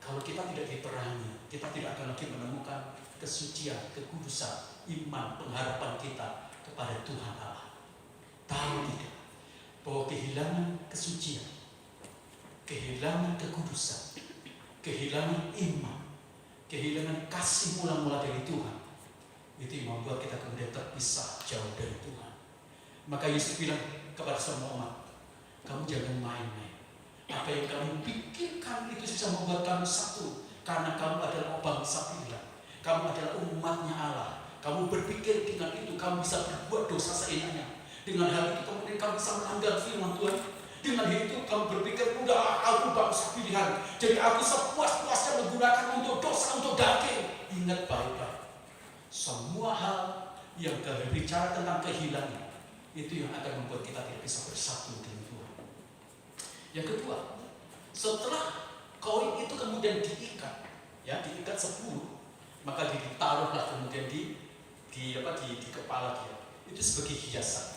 Kalau kita tidak diperangi, kita tidak akan lagi menemukan kesucian, kekudusan, iman, pengharapan kita kepada Tuhan Allah. Tahu tidak bahwa kehilangan kesucian, kehilangan kekudusan, kehilangan iman, kehilangan kasih mula-mula dari Tuhan, itu yang membuat kita kemudian terpisah jauh dari Tuhan. Maka Yesus bilang kepada semua umat, kamu jangan main-main. Apa yang kamu pikirkan itu bisa membuat kamu satu, karena kamu adalah bangsa pilihan, kamu adalah umatnya Allah. Kamu berpikir dengan itu kamu bisa berbuat dosa seenaknya. Dengan hal itu kemudian kamu bisa melanggar firman Tuhan. Dengan hal itu kamu berpikir, udah aku bangsa pilihan, jadi aku sepuas-puasnya menggunakan untuk dosa, untuk daging. Ingat baik-baik, semua hal yang berbicara tentang kehilangan itu yang akan membuat kita tidak bisa bersatu dengan Tuhan. Yang kedua, setelah koin itu kemudian diikat, ya diikat 10, maka ditaruhlah kemudian di kepala dia. Itu sebagai hiasan.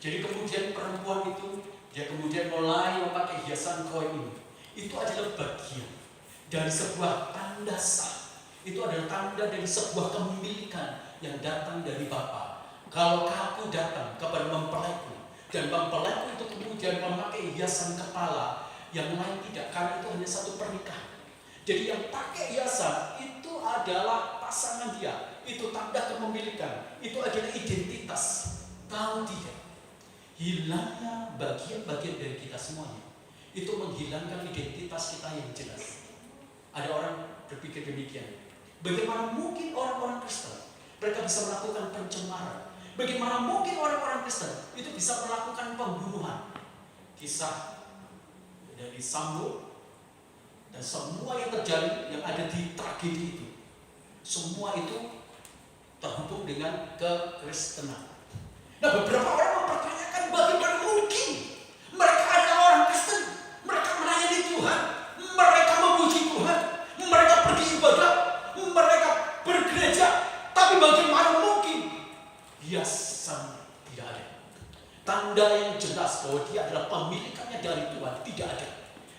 Jadi kemudian perempuan itu dia kemudian mulai memakai hiasan koin ini. itu adalah bagian dari sebuah tanda sah. Itu adalah tanda dari sebuah kepemilikan yang datang dari Bapa. Kalau aku datang kepada mempelaiku dan mempelaiku itu kemudian memakai hiasan kepala, yang lain tidak, karena itu hanya satu pernikahan. Jadi yang pakai hiasan itu adalah pasangan dia, itu tanda kepemilikan, itu adalah identitas. Tahu tidak? Hilangnya bagian-bagian dari kita semuanya itu menghilangkan identitas kita yang jelas. Ada orang berpikir demikian. Bagaimana mungkin orang-orang Kristen mereka bisa melakukan pencemaran? Bagaimana mungkin orang-orang Kristen itu bisa melakukan pembunuhan? Kisah dari Sambo dan semua yang terjadi yang ada di tragedi itu, semua itu terhubung dengan kekristenan. Nah, beberapa orang mempertanyakan bagaimana mungkin mereka adalah orang Kristen, mereka melayani Tuhan, mereka memuji Tuhan, mereka pergi ibadah, mereka bergereja, tapi bagaimana mungkin hiasan tidak ada, tanda yang jelas bahwa dia adalah pemilikannya dari Tuhan tidak ada.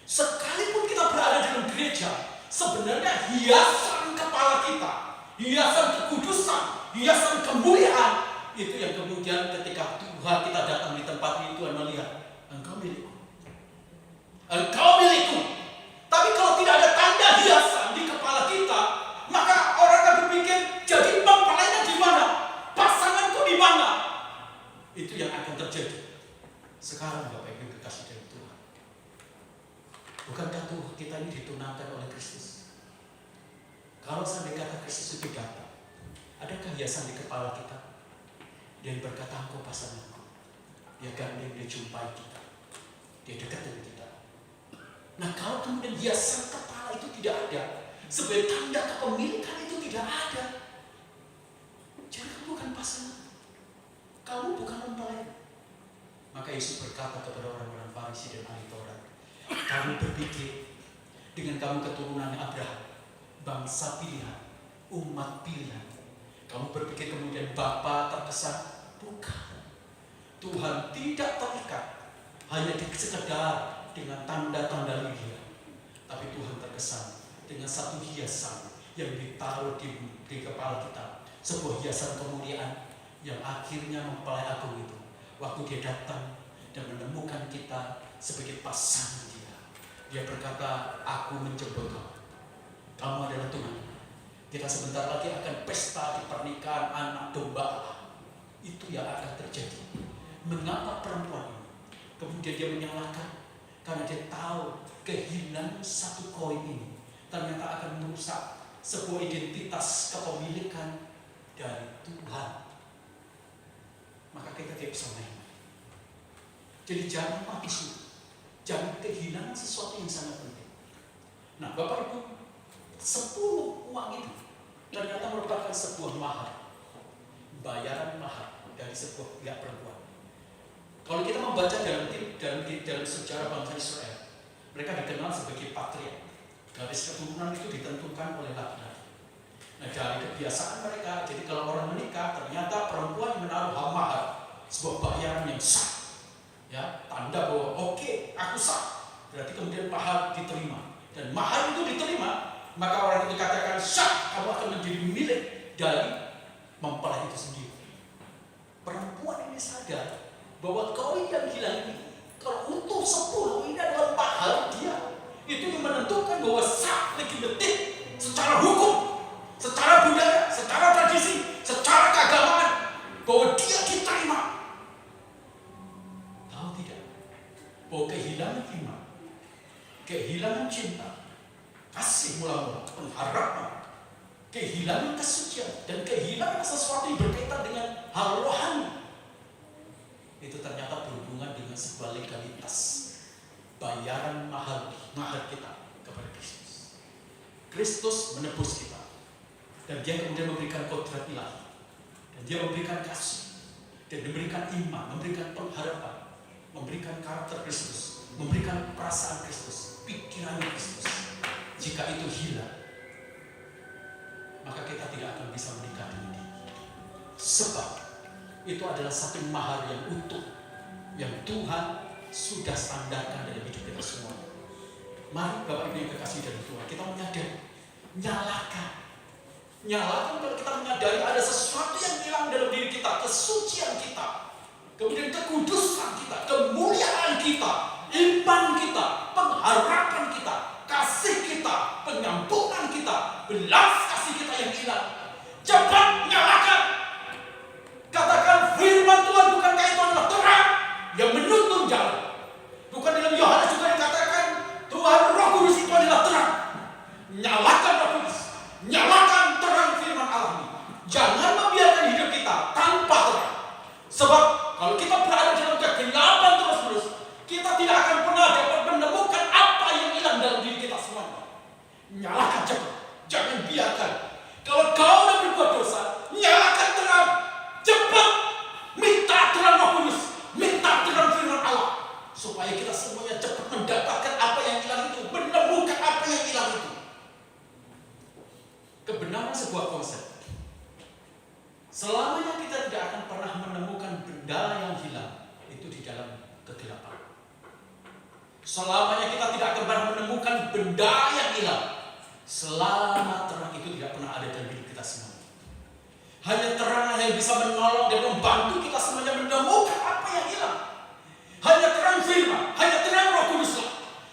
Sekalipun kita berada dalam gereja, sebenarnya hiasan kepala kita, hiasan kekudusan, hiasan kemuliaan, itu yang kemudian ketika Tuhan kita datang di tempat ini, Tuhan melihat, engkau milikku, engkau milikku. Tapi kalau tidak ada tanda hiasan di kepala kita, maka orang akan berpikir, jadi mempelainya di mana? Pasanganku di mana? Itu yang akan terjadi. Sekarang Bapak Ibu kekasih dari Tuhan, bukankah Tuhan kita ini ditunangkan oleh Kristus? Kalau sampai kata Kristus itu datang, adakah hiasan di kepala kita? Dia berkata, engkau pasanganku. Dia gandeng, dia jumpai kita, dia dekat dengan kita. Nah, kalau kemudian hiasan kepala itu tidak ada, sebagai tanda kepemilikan itu tidak ada, jadi kamu bukan pasangan, kamu bukan mempelai. Maka Yesus berkata kepada orang-orang Farisi dan ahli Taurat, kamu berpikir dengan kamu keturunan Abraham, bangsa pilihan, umat pilihan, kamu berpikir kemudian Bapa terkesan? Bukan. Tuhan tidak terikat hanya sekedar dengan tanda-tanda lilia, tapi Tuhan terkesan dengan satu hiasan yang ditaruh di kepala kita, sebuah hiasan kemuliaan yang akhirnya mempelai agung itu, waktu dia datang dan menemukan kita sebagai pasangan dia berkata, aku menjemput kamu, kamu adalah Tuhan. Kita sebentar lagi akan pesta di pernikahan anak domba Allah. Itu yang akan terjadi. Mengapa perempuan ini kemudian dia menyalahkan? Karena dia tahu kehilangan satu koin ini ternyata akan merusak sebuah identitas kepemilikan dari Tuhan. Maka kita tidak bisa main. Jadi jangan mati suri, jangan kehilangan sesuatu yang sangat penting. Nah, Bapak Ibu, 10 uang itu ternyata merupakan sebuah mahar, bayaran mahar dari sebuah pihak perempuan. Kalau kita membaca dalam sejarah bangsa Israel, mereka dikenal sebagai patriark. Garis keturunan itu ditentukan oleh laki-laki. Nah, dari kebiasaan mereka, jadi kalau orang menikah, ternyata perempuan menaruh mahar, sebuah bayaran yang sah, ya, tanda bahwa oke, aku sah. Berarti kemudian mahar diterima, dan mahar itu diterima, maka orang itu dikatakan sah, kamu akan menjadi milik dari mempelai itu sendiri. Perempuan ini sadar bahwa koin yang hilang ini, kalau utuh 10 ini adalah mahal dia. Itu yang menentukan bahwa sah legitimate secara hukum, secara budaya, secara tradisi, secara keagamaan, bahwa dia diterima. Tahu tidak? Bahwa kehilangan iman, kehilangan cinta, kasih mula-mula, pengharapan, kehilangan kesucian, dan kehilangan sesuatu yang berkaitan dengan hal rohani, itu ternyata berhubungan dengan sebuah legalitas, bayaran mahal kita kepada Kristus. Kristus menebus kita, dan dia kemudian memberikan kodrat ilahi, dan dia memberikan kasih, dan memberikan iman, memberikan pengharapan, memberikan karakter Kristus, memberikan perasaan Kristus, pikiran Kristus. Jika itu hilang, maka kita tidak akan bisa menikah dengan dia. Sebab itu adalah satu mahar yang utuh, yang Tuhan sudah standarkan dalam hidup kita semua. Mari Bapak Ibu yang kekasih dalam Tuhan, kita menyadari, nyalakan kalau kita menyadari ada sesuatu yang hilang dalam diri kita, kesucian kita, kemudian kekudusan kita, kemuliaan kita, iman kita, pengharapan kita, kasih kita, pengampunan kita, belas kasih kita yang hilang. Cepat nyalakan. Katakan firman Tuhan, bukankah itu adalah terang yang menuntun jalan? Bukan dalam Yohanes juga dikatakan Tuhan Roh Kudus itu adalah terang. Nyalakan Roh Kudus, nyalakan terang firman Allah ini. Jangan membiarkan hidup kita tanpa terang. Sebab kalau kita berada dalam kegelapan terus-menerus, kita tidak akan pernah dapat menemukan apa yang hilang dalam diri kita semuanya. Nyalakan cepat, jangan biarkan. Kalau kau sudah berbuat dosa, nyalakan terang. Cepat minta terang Roh Kudus, minta terang firman Allah, supaya kita semuanya cepat mendapatkan apa yang hilang itu, menemukan apa yang hilang itu. Kebenaran sebuah konsep. Selamanya kita tidak akan pernah menemukan benda yang hilang itu di dalam kegelapan. Selamanya kita tidak akan pernah menemukan benda yang hilang selama terang itu tidak pernah ada dalam hidup kita semua. Hanya terang yang bisa menolong dan membantu kita semuanya menemukan apa yang hilang. Hanya terang firman, hanya terang Roh Kudus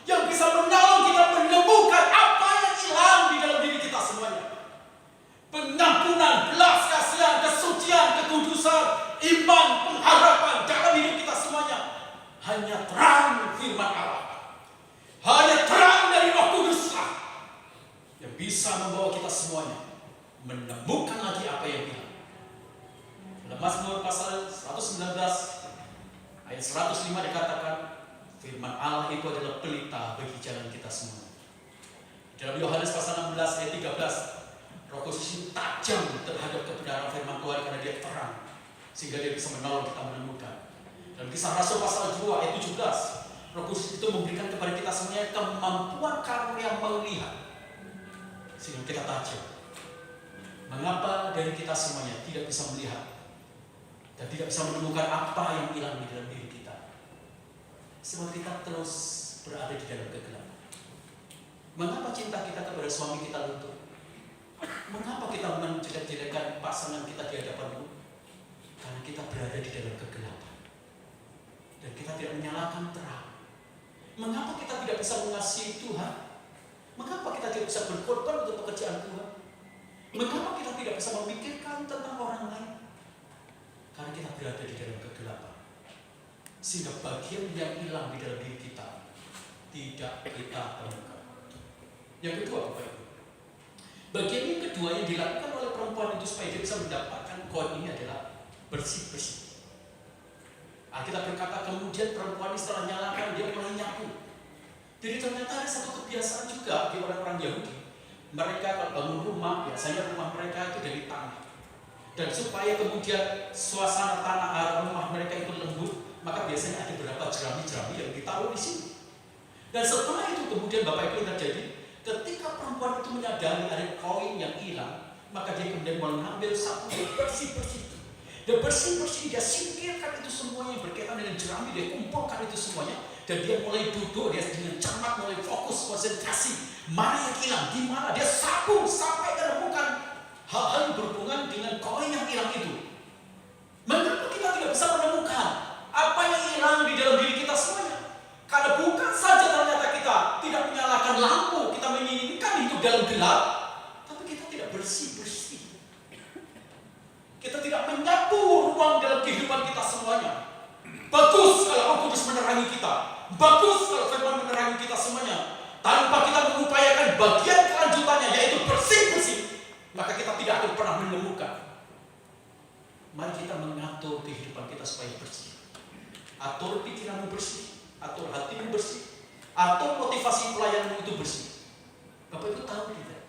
yang bisa menolong kita menemukan apa yang hilang di dalam diri kita semuanya. Pengampunan, belas kasihan, kesucian, kekudusan, iman, pengharapan dalam hidup kita semuanya. Hanya terang firman Allah, hanya terang dari Roh Kudus yang bisa membawa kita semuanya menemukan lagi apa yang hilang. Dalam Mazmur pasal 119 ayat 105 dikatakan firman Allah itu adalah pelita bagi jalan kita semua. Dalam Yohanes pasal 16 ayat 13, Roh Kudus itu tajam terhadap kebenaran firman Tuhan karena dia terang, sehingga dia bisa menolong kita menemukan. Dalam Kisah Rasul pasal 2 ayat 17, Roh Kudus itu memberikan kepada kita semuanya kemampuan karunia melihat, sehingga kita tajam. Mengapa dari kita semuanya tidak bisa melihat dan tidak bisa menemukan apa yang hilang di dalam diri kita? Sebab kita terus berada di dalam kegelapan. Mengapa cinta kita kepada suami kita luntur? Mengapa kita menjelek-jelekkan pasangan kita di hadapan? Karena kita berada di dalam kegelapan dan kita tidak menyalakan terang. Mengapa kita tidak bisa mengasihi Tuhan? Mengapa kita tidak bisa berkorban untuk pekerjaan Tuhan? Mengapa kita tidak bisa memikirkan tentang orang lain? Karena kita berada di dalam kegelapan, sehingga bagian yang hilang di dalam diri kita tidak kita temukan. Yang kedua, Bapak Ibu, bagian yang kedua yang dilakukan oleh perempuan itu supaya dia bisa mendapatkan koin ini adalah bersih-bersih. Alkitab berkata kemudian perempuan ini setelah nyalakan dia mulai nyapu. Jadi ternyata ada satu kebiasaan juga di orang-orang Yahudi. Mereka kalau bangun rumah, biasanya rumah mereka itu dari tanah. Dan supaya kemudian suasana tanah rumah mereka itu lembut, maka biasanya ada beberapa jerami-jerami yang ditaruh di sini. Dan setelah itu kemudian Bapak Ibu terjadi, ketika perempuan itu menyadari ada koin yang hilang, maka dia kemudian mengambil sapu dan bersih-bersih. Dan bersih-bersih dia singkirkan itu semuanya yang berkaitan dengan jerami, dia kumpulkan itu semuanya. Dan dia mulai duduk, dia dengan cermat mulai fokus, konsentrasi. Mana yang hilang, di mana dia sapu sampai menemukan hal-hal yang berhubungan dengan koin yang hilang itu. Mengapa kita tidak bisa menemukan apa yang hilang di dalam diri kita semuanya? Karena bukan saja ternyata kita tidak menyalakan lampu, kita menginginkan hidup dalam gelap, tapi kita tidak bersih-bersih. Kita tidak menyapu ruang dalam kehidupan kita semuanya. Bagus kalau Roh Kudus menerangi kita, bagus kalau firman menerangi kita semuanya. Tanpa kita mengupayakan bagian kelanjutannya, yaitu bersih-bersih, maka kita tidak akan pernah menemukan. Mari kita mengatur kehidupan kita supaya bersih. Atur pikiranmu bersih, atur hatimu bersih, atur motivasi pelayananmu itu bersih. Bapak itu tahu tidak?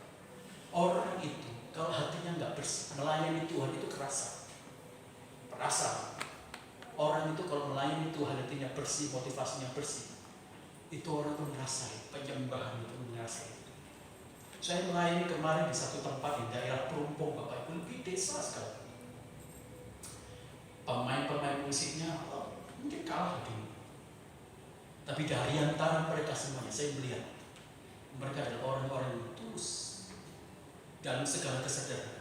Orang itu kalau hatinya nggak bersih, melayani Tuhan itu kerasa. Perasa. Orang itu kalau melayani Tuhan hatinya bersih, motivasinya bersih, itu orang itu merasai, penyembahan itu merasai. Saya melayani kemarin di satu tempat di daerah Perumpung, Bapak Ibu, lebih desa sekali. Pemain-pemain musiknya mungkin kalah dulu. Tapi dari antara mereka semuanya saya melihat Mereka adalah orang-orang yang tulus dalam segala kesadaran.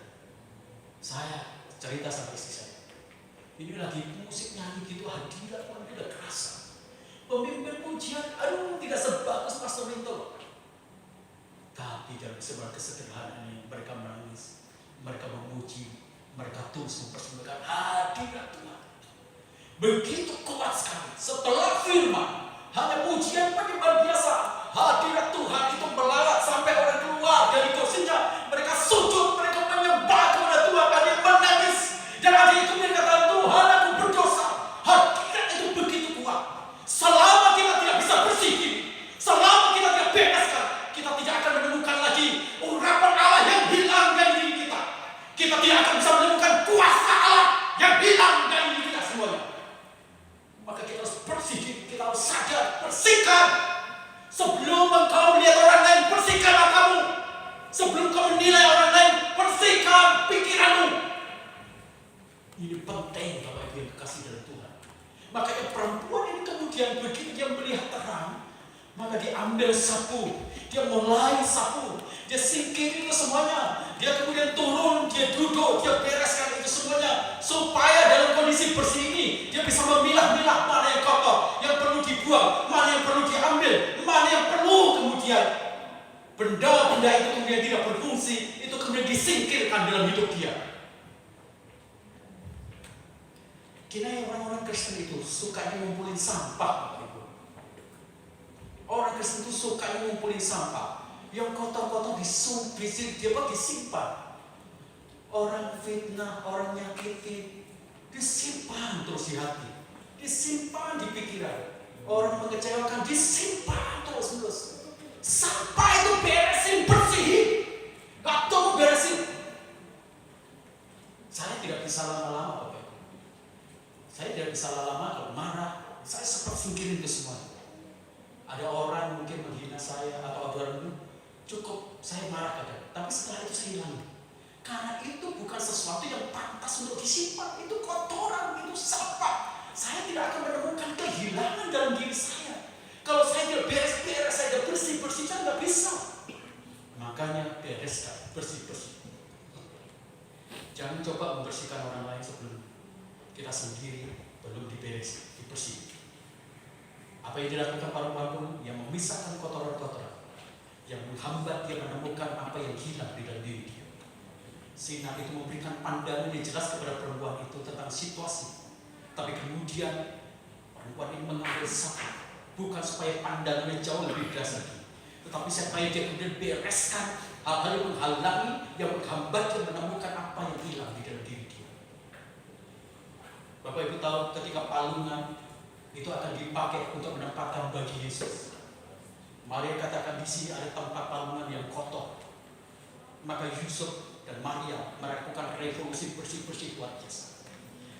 Saya cerita sama istri saya, ini lagi musik nyanyi gitu, hadirat Tuhan udah kerasa. Pemimpin pujian, aduh tidak sebagus Pastor Minto. Tapi dalam sebuah kesederhanaan ini mereka menangis, mereka memuji, mereka tulus mempersembahkan hadirat Tuhan. Begitu kuat sekali. Setelah firman, hanya pujian penyembahan biasa, hadirat Tuhan itu melarat sampai orang keluar dari kursinya. Mereka sujud, mereka menyembah kepada Tuhan. Ada yang menangis dan ada yang kemudian kata, Tuhan aku berdosa. Hadirat itu begitu kuat. Selama kita tidak bisa bersih diri, selama kita tidak bereskan, kita tidak akan menemukan lagi urapan Allah yang hilang dari diri kita. Kita tidak akan bisa menemukan kuasa Allah yang hilang dari diri kita semuanya. Maka kita harus bersih diri, kita harus sadar, bersihkan. Sebelum engkau melihat orang lain, bersihkanlah kamu. Sebelum kau menilai orang lain, bersihkan pikiranmu. Ini penting Bapak Ibu yang kekasih dalam Tuhan. Makanya perempuan ini kemudian begitu dia melihat terang, maka dia ambil sapu, dia mulai sapu, dia singkirin itu semuanya. Dia kemudian turun, dia duduk, dia bereskan itu semuanya. Supaya dalam kondisi bersih ini, dia bisa memilah-milah mana yang kotor, yang perlu dibuang, mana yang perlu diambil, mana yang perlu kemudian benda-benda itu kemudian tidak berfungsi, itu kemudian disingkirkan dalam hidup dia. Kini orang-orang Kristen itu sukanya ngumpulin sampah, Bapak Ibu. Orang Kristen itu sukanya ngumpulin sampah. Yang kotor-kotor disimpan. Orang fitnah, orang nyakiti, disimpan terus di hati, disimpan di pikiran. Orang mengecewakan, disimpan terus-menerus. Sampah itu beresin, bersihin. Gak tau beresin. Saya tidak bisa lama-lama, Bapak. Saya tidak bisa lama kalau marah, saya sempat singkirin itu semua. Ada orang mungkin menghina saya atau ada orang cukup saya marah kadang, tapi setelah itu saya hilang. Karena itu bukan sesuatu yang pantas untuk disimpan, itu kotoran, itu sampah. Saya tidak akan menemukan kehilangan dalam diri saya. Kalau saya tidak beres-beres, saya tidak bersih-bersih, saya tidak bisa. Makanya bereskan, bersih-bersih. Jangan coba membersihkan orang lain sebelum kita sendiri belum dibersih. Apa yang dilakukan para pelaku yang memisahkan kotoran-kotoran, yang menghambat dia menemukan apa yang hilang di dalam diri dia. Sehingga itu memberikan pandangan yang jelas kepada perempuan itu tentang situasi. Tapi kemudian perempuan ini mengambil sapu, bukan supaya pandangannya jauh lebih jelas lagi, tetapi supaya dia kemudian bereskan hal-hal yang menghalangi, yang menghambat dia menemukan apa yang hilang di dalam diri dia. Bapak Ibu tahu ketika palungan itu akan dipakai untuk menempatkan bagi Yesus. Maria katakan di sini ada tempat palungan yang kotor. Maka Yusuf dan Maria melakukan revolusi bersih-bersih luar biasa.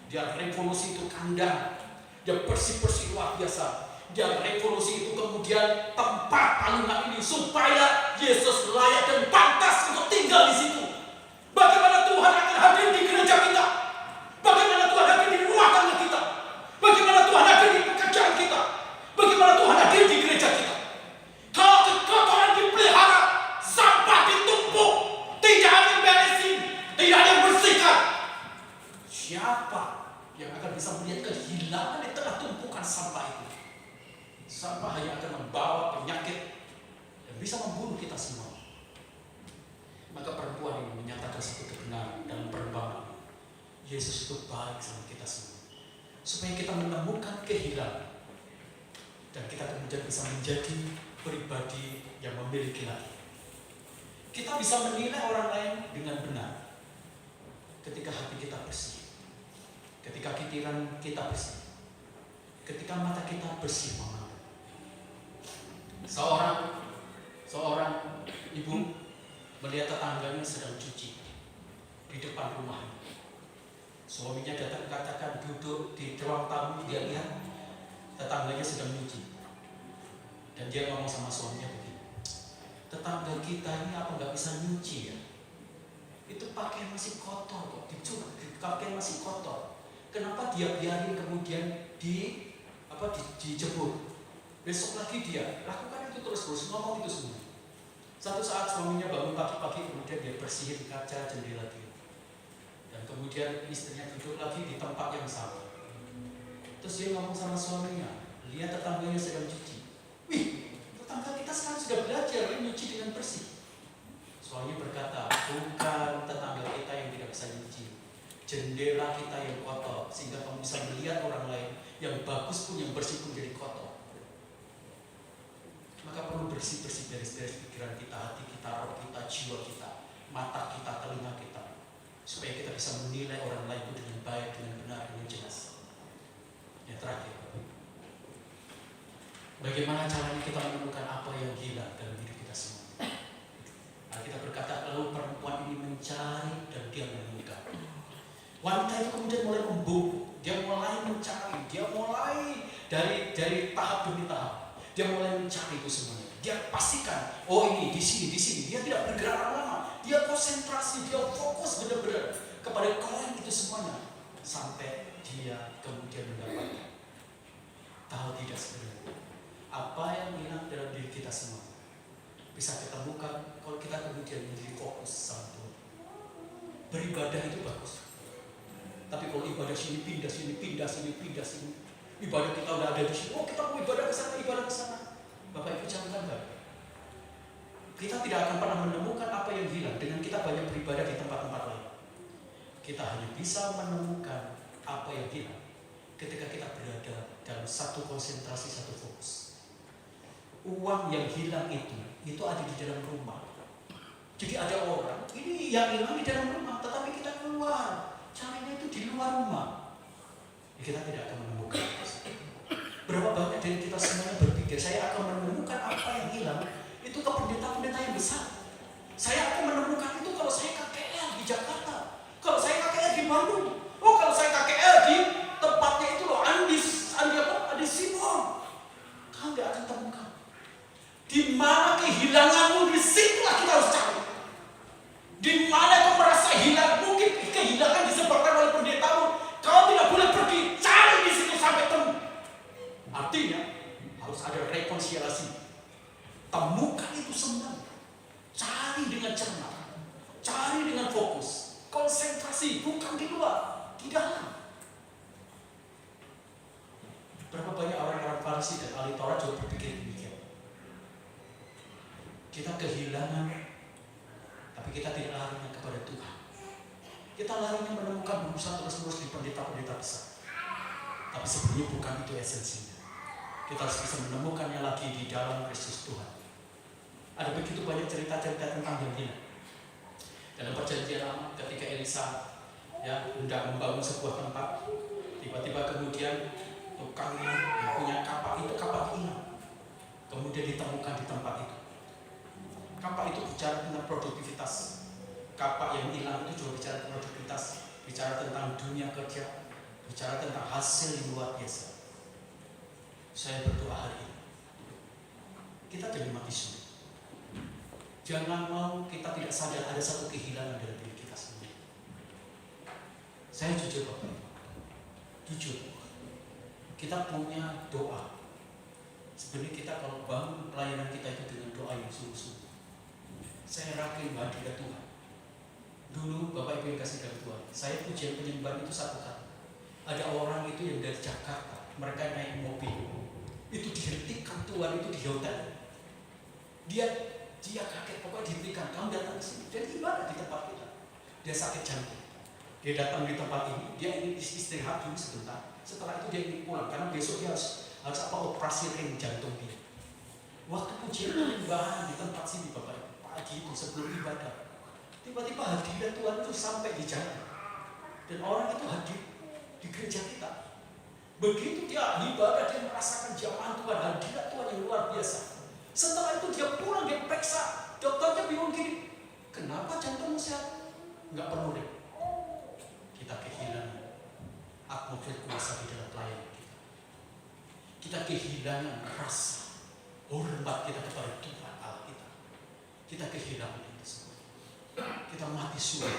Dia revolusi itu kandang, dia bersih-bersih luar biasa. Dia revolusi itu kemudian tempat palungan ini supaya Yesus layak dan pantas untuk tinggal di situ. Bagaimana Tuhan akan hadir di gereja kita? Bagaimana Tuhan hadir di rumah tangga kita? Bagaimana Tuhan hadir di pekerjaan kita? Bagaimana Tuhan hadir di gereja kita? Kalau kotoran dipelihara, sampah ditumpuk, tidak ada yang beresin, tidak ada yang bersihkan, siapa yang akan bisa melihat kehilangan di tengah tumpukan sampah itu? Sampah yang akan membawa penyakit dan bisa membunuh kita semua. Maka perempuan ini menyatakan satu kebenaran dalam perumpamaan. Yesus itu baik sama kita semua, supaya kita menemukan kehilangan dan kita kemudian bisa menjadi pribadi yang memiliki lagi. Kita bisa menilai orang lain dengan benar ketika hati kita bersih, ketika pikiran kita bersih, ketika mata kita bersih memandang. Seorang ibu melihat tetangganya sedang cuci di depan rumahnya. Suaminya datang katakan duduk di ruang tamu, dia lihat tetangganya sedang nyuci. Dan dia ngomong sama suaminya begini, tetangga kita ini apa nggak bisa nyuci ya? Itu pakaian masih kotor kok, pakaian masih kotor. Kenapa dia biarin kemudian dijemur? Besok lagi dia lakukan itu terus ngomong itu semua. Satu saat suaminya bangun pagi-pagi, kemudian dia bersihin kaca jendela dia. Dan kemudian istrinya duduk lagi di tempat yang sama. Terus dia ngomong sama suaminya, lihat tetangganya sedang cuci. Wih, tetangga kita sekarang sudah belajar nyuci dengan bersih. Suaminya berkata, bukan tetangga kita yang tidak bisa nyuci, jendela kita yang kotor, sehingga kamu bisa melihat orang lain yang bagus pun, yang bersih pun jadi kotor. Maka perlu bersih-bersih, beres-beres pikiran kita, hati kita, roh kita, jiwa kita, mata kita, telinga kita, supaya kita bisa menilai orang lain itu dengan baik, dengan benar, dengan jelas. Yang terakhir, bagaimana caranya kita menemukan apa yang hilang dalam hidup kita semua? Alkitab berkata, lalu perempuan ini mencari dan dia menemukan. Wanita itu kemudian mulai memburu, dia mulai mencari, dia mulai dari tahap demi tahap, dia mulai mencari itu semuanya. Dia pastikan, oh ini di sini. Dia tidak bergerak lama, dia konsentrasi, dia fokus benar-benar kepada koin itu semuanya, sampai dia kemudian mendapatkan. Tahu tidak sebenarnya apa yang hilang dalam diri kita semua bisa ketemukan kalau kita kemudian menjadi fokus sama Tuhan. Beribadah itu bagus, tapi kalau ibadah sini pindah sini, ibadah kita udah ada di sini, oh kita mau ibadah ke sana. Bapak Ibu jangan kan? Kita tidak akan pernah menemukan apa yang hilang dengan kita banyak beribadah di tempat-tempat lain. Kita hanya bisa menemukan apa yang hilang ketika kita berada dalam satu konsentrasi, satu fokus. Uang yang hilang itu ada di dalam rumah. Jadi ada orang, ini yang hilang di dalam rumah, tetapi kita keluar, carinya itu di luar rumah. Kita tidak akan menemukan. Berapa banyak dari kita semuanya berpikir, saya akan menemukan apa yang hilang itu ke pendeta-pendeta yang besar. Saya akan menemukan itu kalau saya KKL di Jakarta, kalau saya KKL di Bandung, oh kalau saya KKL di tempatnya itu loh, Andi Simon. Kau tidak akan temukan. Di mana kehilanganmu, di situlah kita harus cari. Di mana kau merasa hilang, mungkin kehilangan disebabkan oleh pendetamu, kau tidak boleh pergi, cari di situ sampai temu. Artinya harus ada rekonsiliasi. Temukan itu semua, cari dengan cermat, cari dengan fokus, konsentrasi, bukan di luar, di dalam. Berapa banyak orang-orang Farisi dan ahli Taurat juga berpikir demikian. Kita kehilangan, tapi kita tidak larinya kepada Tuhan. Kita larinya menemukan urusan terus-menerus di pendeta-pendeta besar. Tapi sebenarnya bukan itu esensinya. Kita harus bisa menemukannya lagi di dalam Kristus Tuhan. Ada begitu banyak cerita-cerita tentang yang hilang. Dalam perjanjian lama, ketika Elisa hendak membangun sebuah tempat, tiba-tiba kemudian tukangnya yang punya kapak itu hilang. Kemudian ditemukan di tempat itu. Kapak itu bicara tentang produktivitas. Kapak yang hilang itu juga bicara tentang produktivitas, bicara tentang dunia kerja, bicara tentang hasil yang luar biasa. Saya berdoa hari ini, kita jadi mati suri. Jangan mau kita tidak sadar ada satu kehilangan dalam diri kita sendiri. Saya jujur Bapak, jujur, kita punya doa. Sebenarnya kita kalau bangun pelayanan kita itu dengan doa yang sungguh-sungguh. Saya yakin hadirat Tuhan. Dulu Bapak Ibu yang kasih dari Tuhan, saya pujian penyembahan itu satu kali. Ada orang itu yang dari Jakarta, mereka naik mobil, itu dihentikan Tuhan itu di hotel. Dia kaget, pokoknya dihentikan, kamu datang ke sini. Dia ibadah di tempat kita. Dia sakit jantung. Dia datang di tempat ini, dia ingin istirahat dulu sebentar. Setelah itu dia ingin pulang, karena besok dia harus operasi ring jantung dia. Waktu pujian penyembahan di tempat sini Bapak Ibu, pagi itu sebelum ibadah, tiba-tiba hadirat Tuhan itu sampai di jalan. Dan orang itu hadir di gereja kita. Begitu dia ibadah, dia merasakan jamahan Tuhan, hadirat Tuhan yang luar biasa. Setelah itu dia pulang, dia periksa. Dokternya bingung gini, kenapa jantungmu sehat? Enggak perlu deh. Kita kehilangan atmosfer kuasa di dalam pelayanan kita. Kita kehilangan rasa hormat kita kepada Tuhan Allah kita. Kita kehilangan itu semua. Kita mati suri,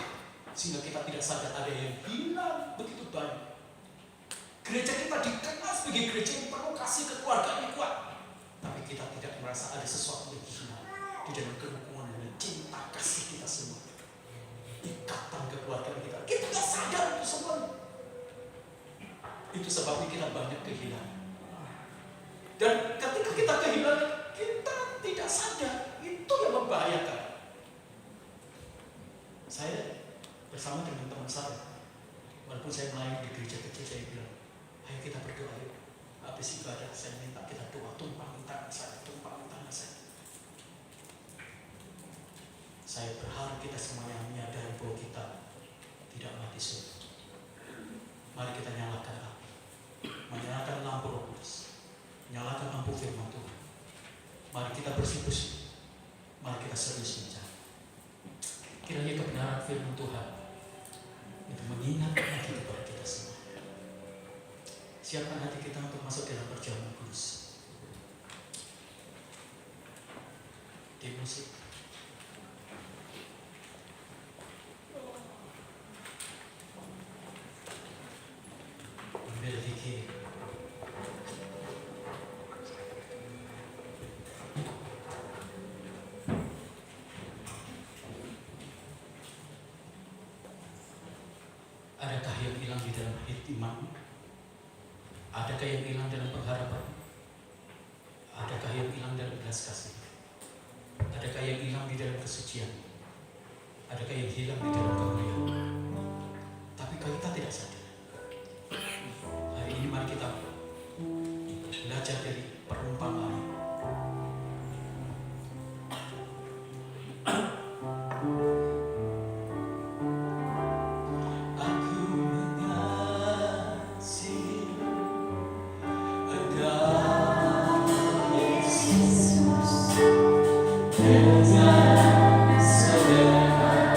sehingga kita tidak sadar ada yang hilang begitu banyak. Gereja kita dikenal sebagai gereja yang penuh kasih kekeluargaan yang kuat, tapi kita tidak merasa ada sesuatu yang hilang di dalam kerukunan cinta kasih kita semua, ikatan kekeluargaan kita. Kita nggak sadar itu semua. Itu sebabnya kita banyak kehilangan. Dan ketika kita kehilangan, kita tidak sadar. Itu yang membahayakan. Saya bersama dengan teman saya, walaupun saya melayani di gereja kecil, saya bilang, ayo kita berdoa yuk. Habis ibadah saya minta kita doa, tumpangin tangan saya, tumpangin tangan saya. Saya berharap kita semuanya menyadari bahwa kita tidak mati suri. Mari kita nyalakan api, menyalakan lampu Roh Kudus, nyalakan lampu firman Tuhan. Mari kita bersih-bersih, mari kita serius mencari. Kiranya kebenaran firman Tuhan itu mengingatkan lagi kepada kita semua. Siapkan hati kita untuk masuk dalam perjamuan kudus. Di musik. Ambil fikir. Adakah yang hilang di dalam iman? Adakah yang hilang dalam pengharapan? Adakah yang hilang dalam belas kasih? Adakah yang hilang di dalam kesucian? Adakah yang hilang di dalam kemuliaan? Tapi kita tidak sadar. Hari ini mari kita belajar dari perumpamaan. Sederhana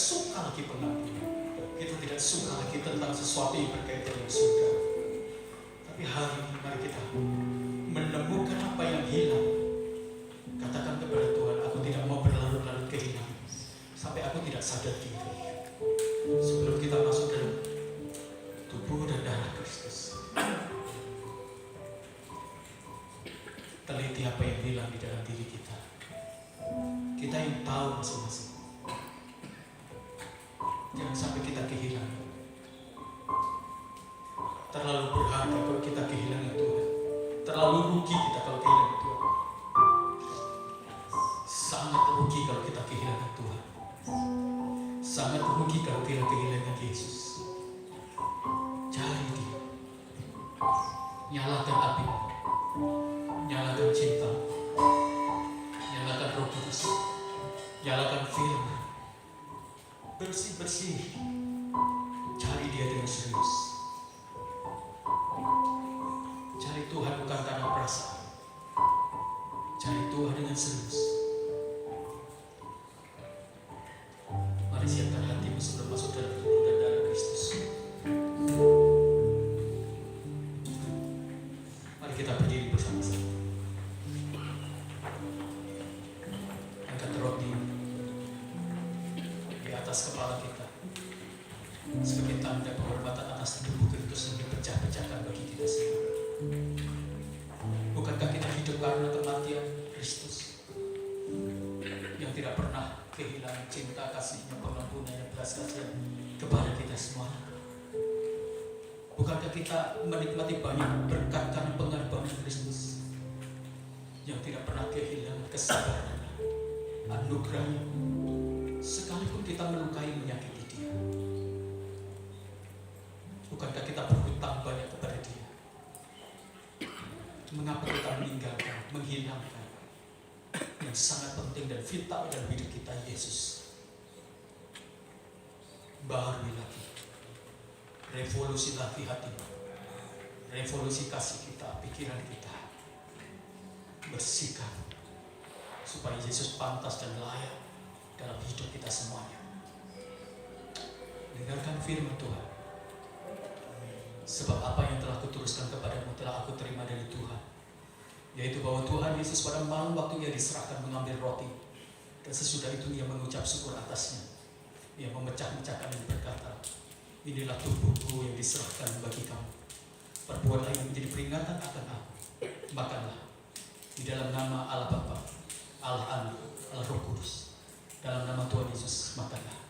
suka lagi pengampunan. Kita tidak suka lagi tentang sesuatu yang berkaitan dengan surga. Tapi hari ini mari kita menemukan apa yang hilang. Katakan kepada Tuhan, aku tidak mau berlarut-larut kehilangan sampai aku tidak sadar diri. Sebelum kita masuk dalam tubuh dan darah Kristus, teliti apa yang hilang di dalam diri kita. Kita yang tahu masing-masing. Jangan sampai kita kehilangan. Terlalu berharga kalau kita kehilangan Tuhan. Terlalu rugi kita kalau kehilangan Tuhan. Sangat rugi kalau kita kehilangan Tuhan. Sangat rugi kalau kita kehilangan Yesus. Cari Dia. Nyalakan api. Nyalakan cinta. Nyalakan Roh Kudus. Nyalakan firman. Bersih-bersih. Cari Dia dengan serius. Cari Tuhan bukan karena perasaan. Cari Tuhan dengan serius. Mari siapkan hatimu sebelum masuk dalam tubuh dan darah Kristus. Mari kita berdiri bersama-sama. Angkat roti di atas kepala kita sebagai tanda penghormatan atas tubuh Kristus yang dipecah-pecahkan bagi kita semua. Bukankah kita hidup karena kematian Kristus yang tidak pernah kehilangan cinta kasihnya, pengampunannya, belas kasihan kepada kita semua? Bukankah kita menikmati banyak berkat karena pengorbanan Kristus yang tidak pernah kehilangan kesabaran, anugerahnya, sekalipun kita melukai, menyakiti Dia? Bukankah kita berhutang banyak kepada Dia? Mengapa kita meninggalkan, menghilangkan yang sangat penting dan vital dalam hidup kita, Yesus? Baharui lagi, revolusi lagi hati, revolusi kasih kita, pikiran kita, bersihkan supaya Yesus pantas dan layak dalam hidup kita semuanya. Dengarkan firman Tuhan. Sebab apa yang telah kuteruskan kepadamu telah aku terima dari Tuhan, yaitu bahwa Tuhan Yesus pada malam waktu Ia diserahkan mengambil roti, dan sesudah itu Ia mengucap syukur atasnya. Ia memecah-mecahkan dan berkata, inilah tubuhku yang diserahkan bagi kamu. Perbuatlah ini menjadi peringatan akan aku. Makanlah di dalam nama Allah Bapa, Allah Anak, Allah Roh Kudus. Dalam nama Tuhan Yesus, makanlah.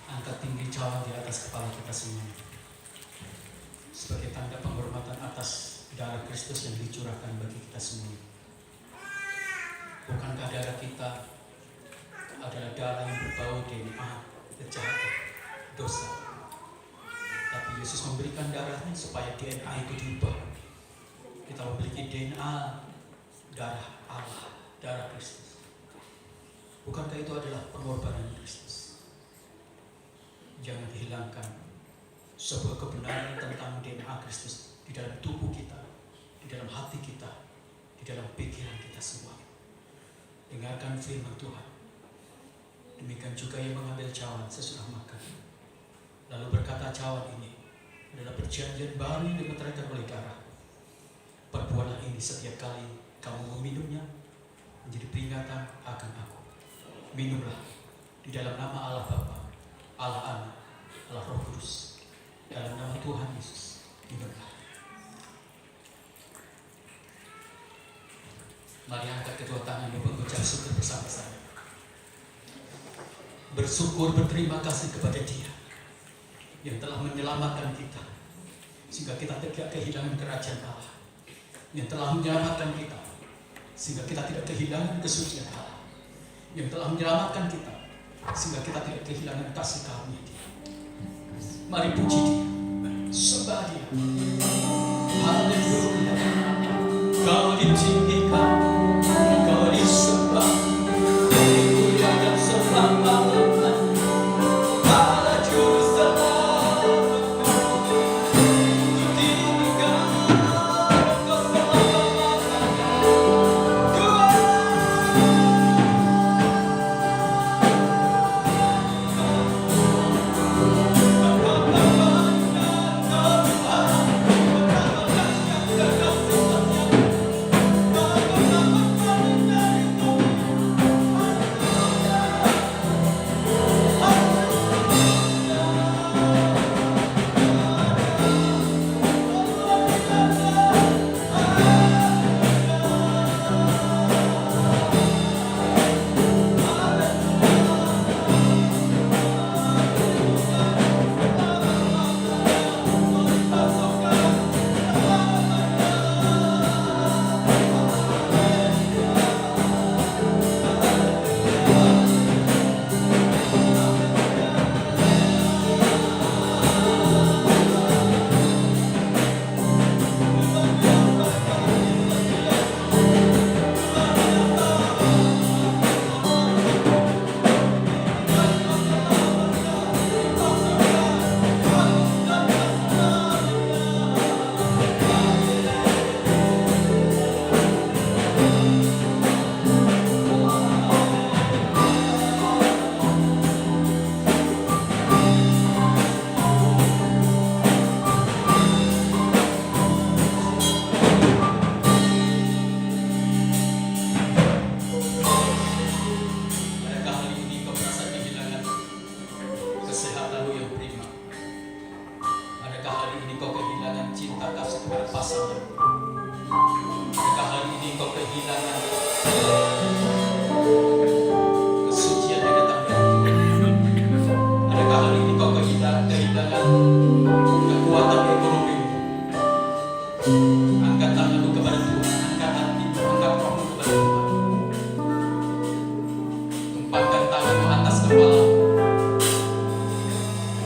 Angkat tinggi cawan di atas kepala kita semua sebagai tanda penghormatan atas darah Kristus yang dicurahkan bagi kita semua. Bukankah darah kita adalah darah yang berbau DNA, kejahatan, dosa? Tapi Yesus memberikan darahnya supaya DNA itu diubah. Kita memiliki DNA darah Allah, darah Kristus. Bukankah itu adalah pengorbanan Kristus? Jangan hilangkan sebuah kebenaran tentang DNA Kristus di dalam tubuh kita, di dalam hati kita, di dalam pikiran kita semua. Dengarkan firman Tuhan. Demikian juga yang mengambil cawan sesudah makan, lalu berkata, cawan ini adalah perjanjian baru yang dimeteraikan oleh darah. Perbuatlah ini setiap kali kamu meminumnya menjadi peringatan akan aku. Minumlah di dalam nama Allah Bapa, Allah Anak, Allah Roh Kudus. Dalam nama Tuhan Yesus, minumlah. Mari angkat kedua tangan dan mengucap syukur bersama-sama. Bersyukur, berterima kasih kepada Dia yang telah menyelamatkan kita sehingga kita tidak kehilangan kerajaan Allah, yang telah menyelamatkan kita sehingga kita tidak kehilangan kesucian Allah, yang telah menyelamatkan kita sehingga kita tidak kehilangan kasih karunia Dia. Mari puji Dia, sembah Dia. Haleluya. Kau ditinggikan, Kau disembah, dimuliakan selama-lamanya. bersama. Adakah hari ini kau kehilangan kesucian yang datang dari Tuhan? Adakah hari ini kau kehilangan kekuatan ekonomi? Angkat tanganmu kepada Tuhan, angkat hatimu, angkat rohmu kepada Tuhan. Tumpahkan tanganmu atas kepala,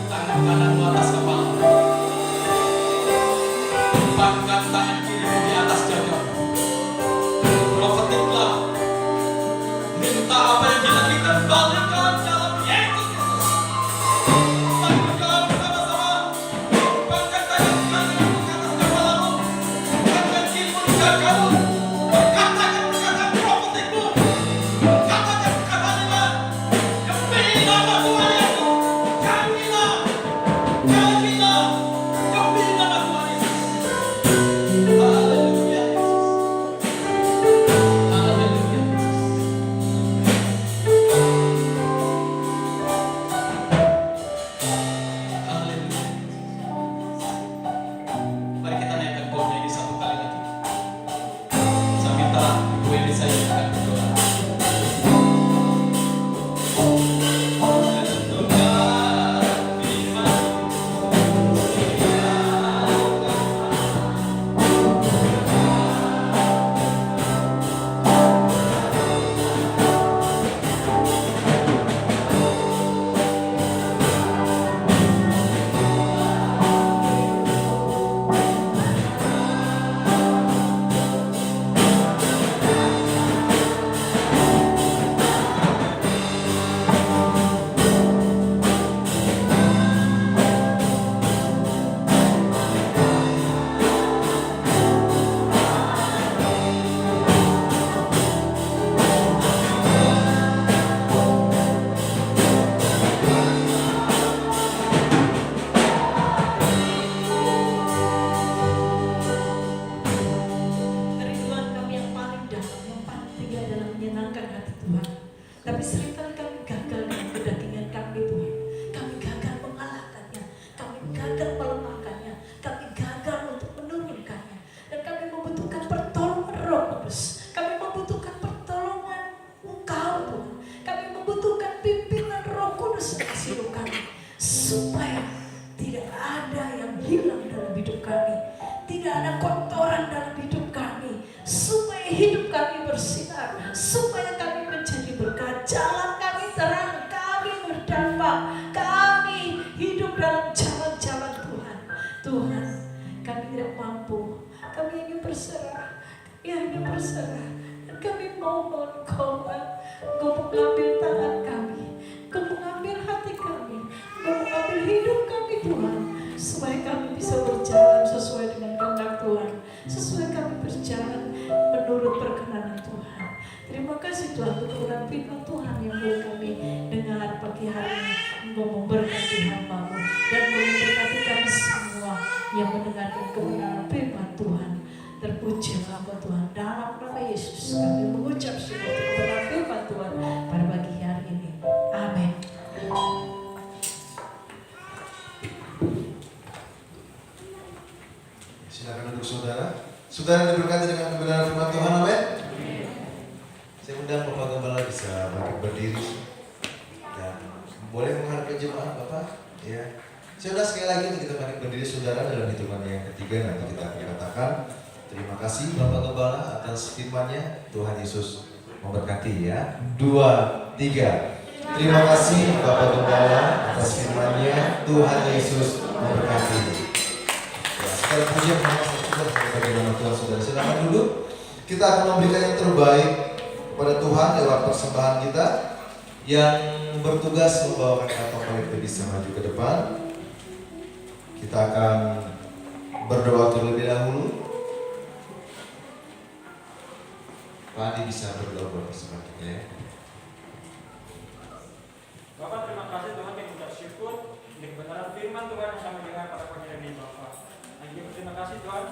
tangan kananmu atas kepala, tumpahkan tangan kirimu di atas jagat. Profetiklah, minta apa yang kita kembalikan dalam Yesus Kristus. Mari berdoa bersama-sama. Tumpahkan tangan kananmu ke atas kepalamu, tangan kirimu di jagamu. Katakan perkataan profetikmu, katakan perkataan iman. Demi nama Tuhan Yesus, kamilah, kamilah, demi nama Tuhan Yesus. Haleluya Yesus. Haleluya Yesus. Haleluya. Mari kita naikkan doanya ini satu kali lagi. Saya minta Ibu Eli saya akan berdoa. Kerinduan kami yang paling dalam, yang paling tinggi adalah menyenangkan hati Tuhan. Tapi seringkali kami gagal dengan kedagingan kami Tuhan. Kami gagal mengalahkannya, kami gagal melemahkannya, kami gagal untuk menurunkannya. Dan kami membutuhkan pertolongan Roh Kudus. Kami membutuhkan pertolongan Engkau Tuhan. Kami membutuhkan pimpinan Roh Kudus kasih hidup kami, supaya tidak ada yang hilang dalam hidup kami, tidak ada kotoran dalam hidup kami, supaya hidup kami bersinar, supaya kami menjadi berkat, jalan kami terang, kami berdampak, kami hidup dalam jalan-jalan Tuhan. Tuhan, kami tidak mampu, kami ingin berserah, kami ingin berserah, dan kami mohon Engkau mengambil tangan kami, Engkau mengambil hati kami, Engkau mengambil hidup kami Tuhan, supaya kami bisa berjalan sesuai dengan kehendak Tuhan, sesuai kami berjalan menurut perkenanan Tuhan. Terima kasih Tuhan untuk kebenaran firman Tuhan yang boleh kami dengar pagi hari ini. Engkau memberkati hamba-Mu dan memberkati kami semua yang mendengarkan kebenaran firman Tuhan. Terpujilah Engkau Tuhan, dalam nama Yesus kami mengucap syukur untuk kebenaran firman Tuhan pada pagi hari ini. Amin. Silakan duduk saudara. Saudara yang diberkati dengan kebenaran firman Tuhan, amin. Saya undang Bapak Gembala bisa bangkit berdiri dan boleh menghadap jemaat Bapak. Ya. Saya undang sekali lagi untuk kita bangkit berdiri saudara dalam hitungan yang ketiga nanti kita akan katakan terima kasih Bapak Gembala atas firman-Nya. Tuhan Yesus memberkati ya. 2, 3. Terima kasih Bapak Gembala atas firman-Nya. Tuhan Yesus memberkati. Sekali puji bagaimana Tuhan saudara. Silakan duduk. Kita akan memberikan yang terbaik kepada Tuhan lewat persembahan kita. Yang bertugas membawakan kantong itu bisa maju ke depan. Kita akan berdoa terlebih dahulu. Pak Adi bisa berdoa buat persembahan kita ya. Bapak, terima kasih Tuhan yang mengucap syukur untuk kebenaran firman Tuhan yang kami dengar pada pagi hari ini Bapak. Lagi berterima kasih Tuhan.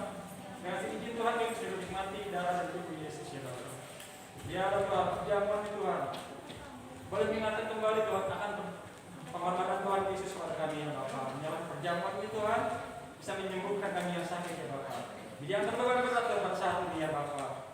Dengan izin Tuhan yang sudah menikmati darah dan tubuh Yesus ya Bapak. Biarlah Tuhan perjamuan Tuhan boleh mengingatkan kembali Tuhan akan penghormatan Tuhan Yesus kepada kami ya Bapak. Menyalakan perjamuan ini Tuhan bisa menyembuhkan kami yang sakit ya Bapak. Di antara beberapa tempat saat ini ya Bapa,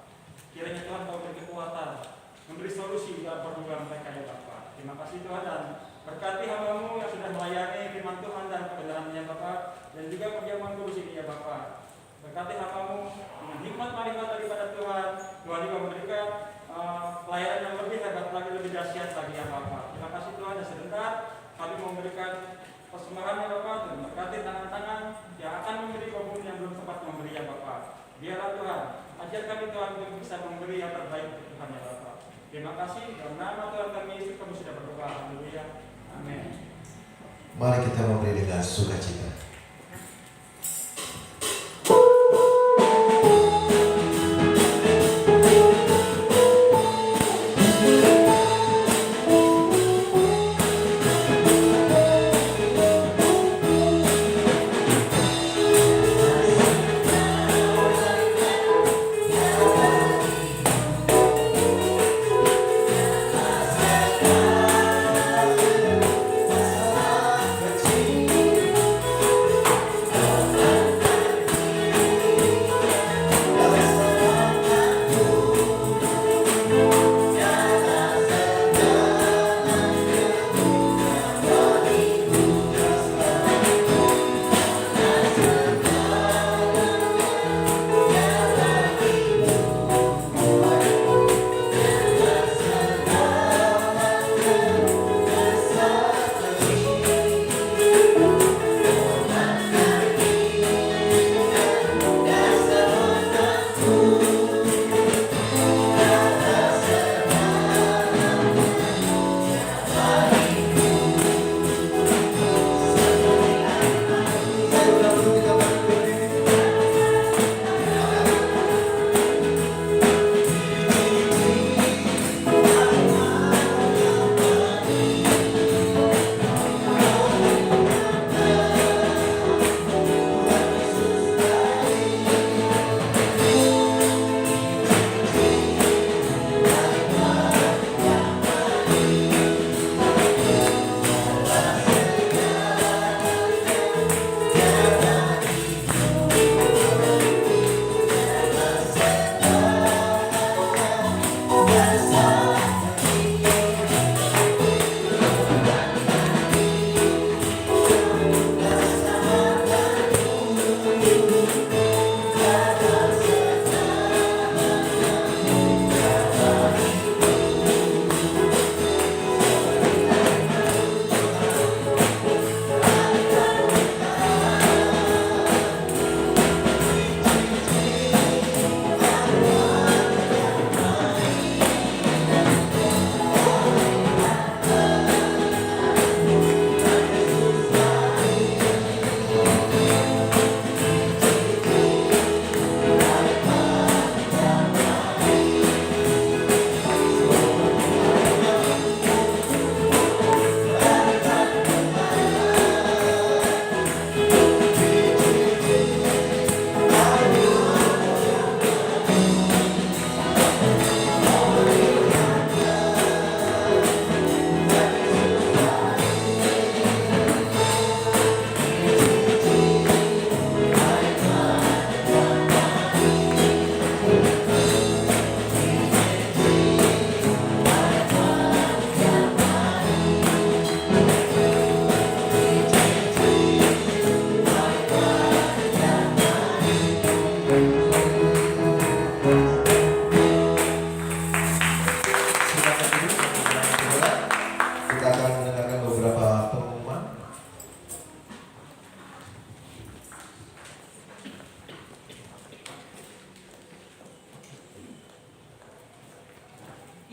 kiranya Tuhan Kau beri kekuatan, memberi solusi dalam pergumulan mereka ya Bapa. Terima kasih Tuhan, dan berkati hamba-Mu yang sudah melayani firman Tuhan dan kebenarannya Bapa, dan juga perjamuan kudus ini ya Bapa. Berkati hamba-Mu dengan hikmat marifat daripada Tuhan, Tuhan juga memberikan pelayanan yang lebih hebat lagi, lebih dahsyat lagi ya Bapa. Terima kasih Tuhan, dan sebentar kami memberikan persembahan ya Bapa, dan berkati tangan-tangan yang akan memberi komunion yang belum sempat memberi ya Bapa. Biarlah Tuhan, ajar kami Tuhan untuk bisa memberi yang terbaik untuk Tuhan ya Bapa. Terima kasih, dalam nama Tuhan kami Yesus kami sudah berdoa. Haleluya. Amin. Mari kita memberi dengan sukacita.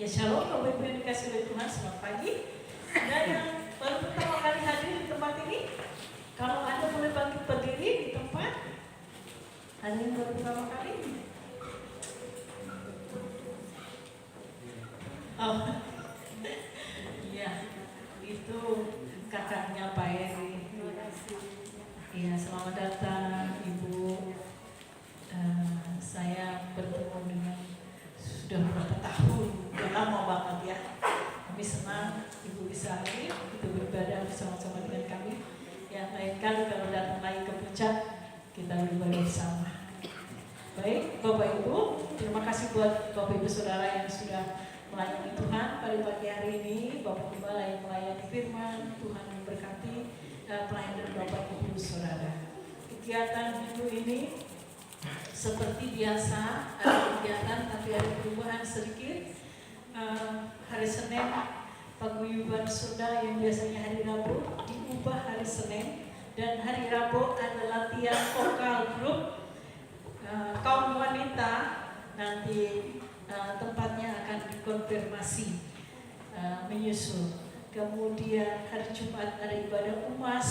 Ya shalom, Bapak Ibu yang dikasih oleh Tuhan, selamat pagi. Dan yang baru pertama kali hadir di tempat ini, kalau Anda boleh bangkit berdiri di tempat. Ada yang baru pertama kali? Oh, iya, itu kakaknya Pak Eri. Iya, selamat datang Ibu. Saya bertemu dengan sudah berapa tahun, udah lama banget ya. Kami senang Ibu bisa hadir, itu beribadah bersama-sama dengan kami. Ya, lain kali kalau datang lagi ke puncak, kita beribadah bersama. Baik, Bapak Ibu, terima kasih buat Bapak Ibu Saudara yang sudah melayani Tuhan pada pagi hari ini. Bapak Gembala yang melayani firman, Tuhan memberkati pelayanan Bapak Ibu Saudara. Kegiatan minggu ini seperti biasa, ada kegiatan tapi ada perubahan sedikit. Hari Senin paguyuban Sunda yang biasanya hari Rabu diubah hari Senin, dan hari Rabu ada latihan vokal grup kaum wanita. Nanti tempatnya akan dikonfirmasi menyusul. Kemudian hari Jumat ada ibadah umas.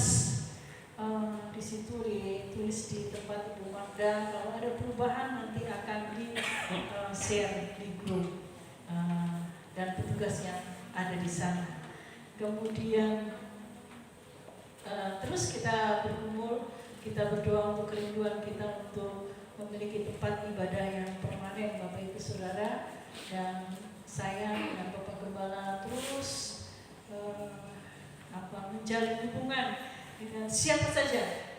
Di situ ditulis di tempat Ibu Magda. Kalau ada perubahan nanti akan di share di grup dan petugas yang ada di sana. Kemudian terus kita berkumpul, kita berdoa untuk kerinduan kita untuk memiliki tempat ibadah yang permanen, Bapak Ibu Saudara. Dan saya dengan Bapak Gembala terus menjalin hubungan dengan siapa saja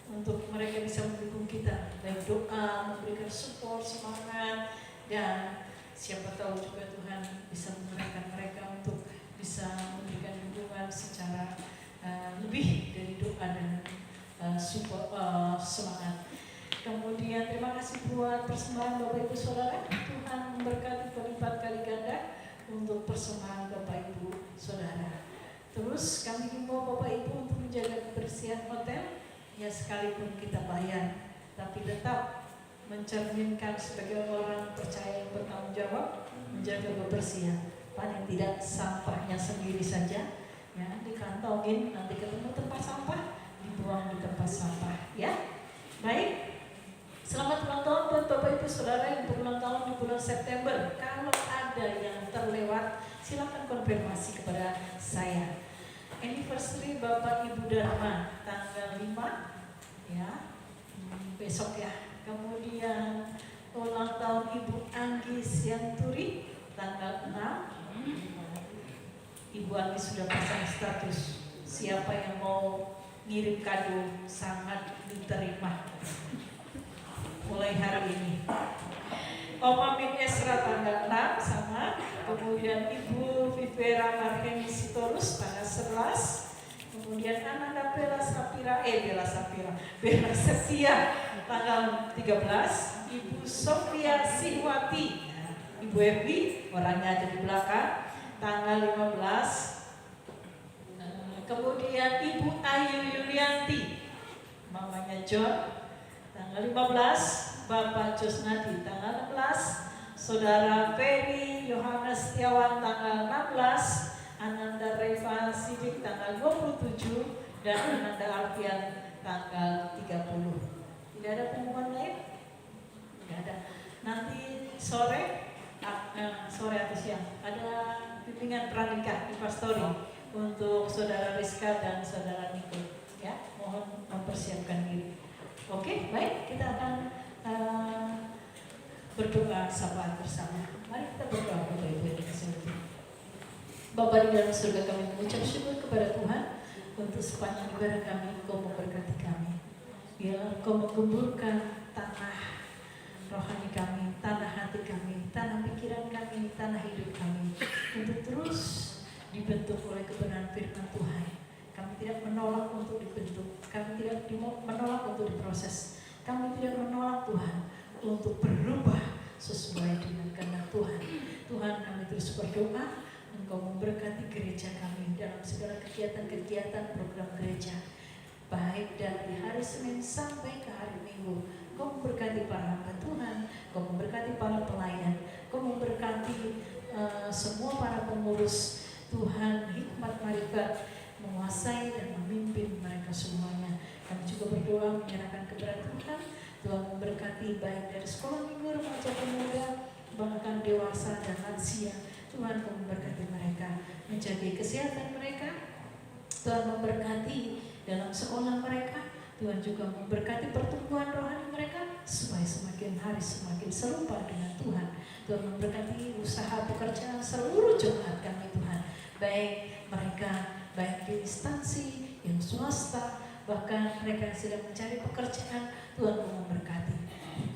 untuk mereka bisa mendukung kita, baik doa, memberikan support, semangat, dan siapa tahu juga Tuhan bisa menggerakkan mereka untuk bisa memberikan dukungan secara lebih dari doa dan support, semangat. Kemudian terima kasih buat persembahan Bapak Ibu Saudara. Tuhan memberkati berlipat kali ganda untuk persembahan Bapak Ibu Saudara. Terus kami himbau Bapak Ibu untuk menjaga kebersihan hotel. Ya, sekalipun kita bayar, tapi tetap mencerminkan sebagai orang percaya yang bertanggung jawab, menjaga kebersihan. Paling tidak sampahnya sendiri saja, ya, dikantongin, nanti ketemu tempat sampah, dibuang di tempat sampah, ya. Baik, selamat ulang tahun buat Bapak Ibu Saudara yang berulang tahun di bulan September. Kalau ada yang terlewat, silakan konfirmasi kepada saya. Anniversary Bapak Ibu Dharma tanggal 5, ya, besok ya. Kemudian ulang tahun Ibu Anggi Sianturi tanggal 6. Ibu Anggi sudah pasang status, siapa yang mau ngirim kado sangat diterima mulai hari ini. Om Amin Esra tanggal 6 sama. Kemudian Ibu Vivera Marheni Sitorus tanggal 11. Kemudian Ananda Bella Setia tanggal 13. Ibu Sofia Sihwati, Ibu Evi, orangnya ada di belakang, tanggal 15. Kemudian Ibu Ayu Yulianti, mamanya John, tanggal 15. Bapak Josnadi tanggal 16. Saudara Ferry Yohanes Setiawan tanggal 16. Ananda Reva Sidik tanggal 27. Dan Ananda Alfian tanggal 30. Tidak ada pengumuman lain? Tidak ada. Nanti sore atau siang ada bimbingan pranikah di Pastori untuk Saudara Rizka dan Saudara Niko. Ya, mohon mempersiapkan diri. Oke, baik, kita akan berdoa syafaat bersama. Mari kita berdoa Bapak Ibu yang dikasihi Tuhan. Bapa di dalam surga, kami mengucap syukur kepada Tuhan untuk sepanjang ibadah kami. Engkau memberkati kami. Biarlah Engkau menggemburkan tanah rohani kami, tanah hati kami, tanah pikiran kami, tanah hidup kami, untuk terus dibentuk oleh kebenaran firman Tuhan. Kami tidak menolak untuk dibentuk, kami tidak menolak untuk diproses, kami tidak menolak Tuhan untuk berubah sesuai dengan kehendak Tuhan. Tuhan, kami terus berdoa Engkau memberkati gereja kami dalam segala kegiatan-kegiatan program gereja, baik dari hari Senin sampai ke hari Minggu. Engkau memberkati para hamba Tuhan, Engkau memberkati para pelayan, Engkau memberkati semua para pengurus. Tuhan, hikmat marifat menguasai dan memimpin mereka semuanya. Kami juga berdoa menyerahkan kepada Tuhan. Tuhan memberkati baik dari sekolah minggu, remaja, pemuda, bahkan dewasa dan lansia. Tuhan memberkati mereka, menjaga kesehatan mereka. Tuhan memberkati dalam sekolah mereka. Tuhan juga memberkati pertumbuhan rohani mereka supaya semakin hari semakin serupa dengan Tuhan. Tuhan memberkati usaha pekerjaan seluruh jemaat kami Tuhan, baik mereka baik di instansi yang swasta, bahkan mereka yang sedang mencari pekerjaan. Tuhan memberkati.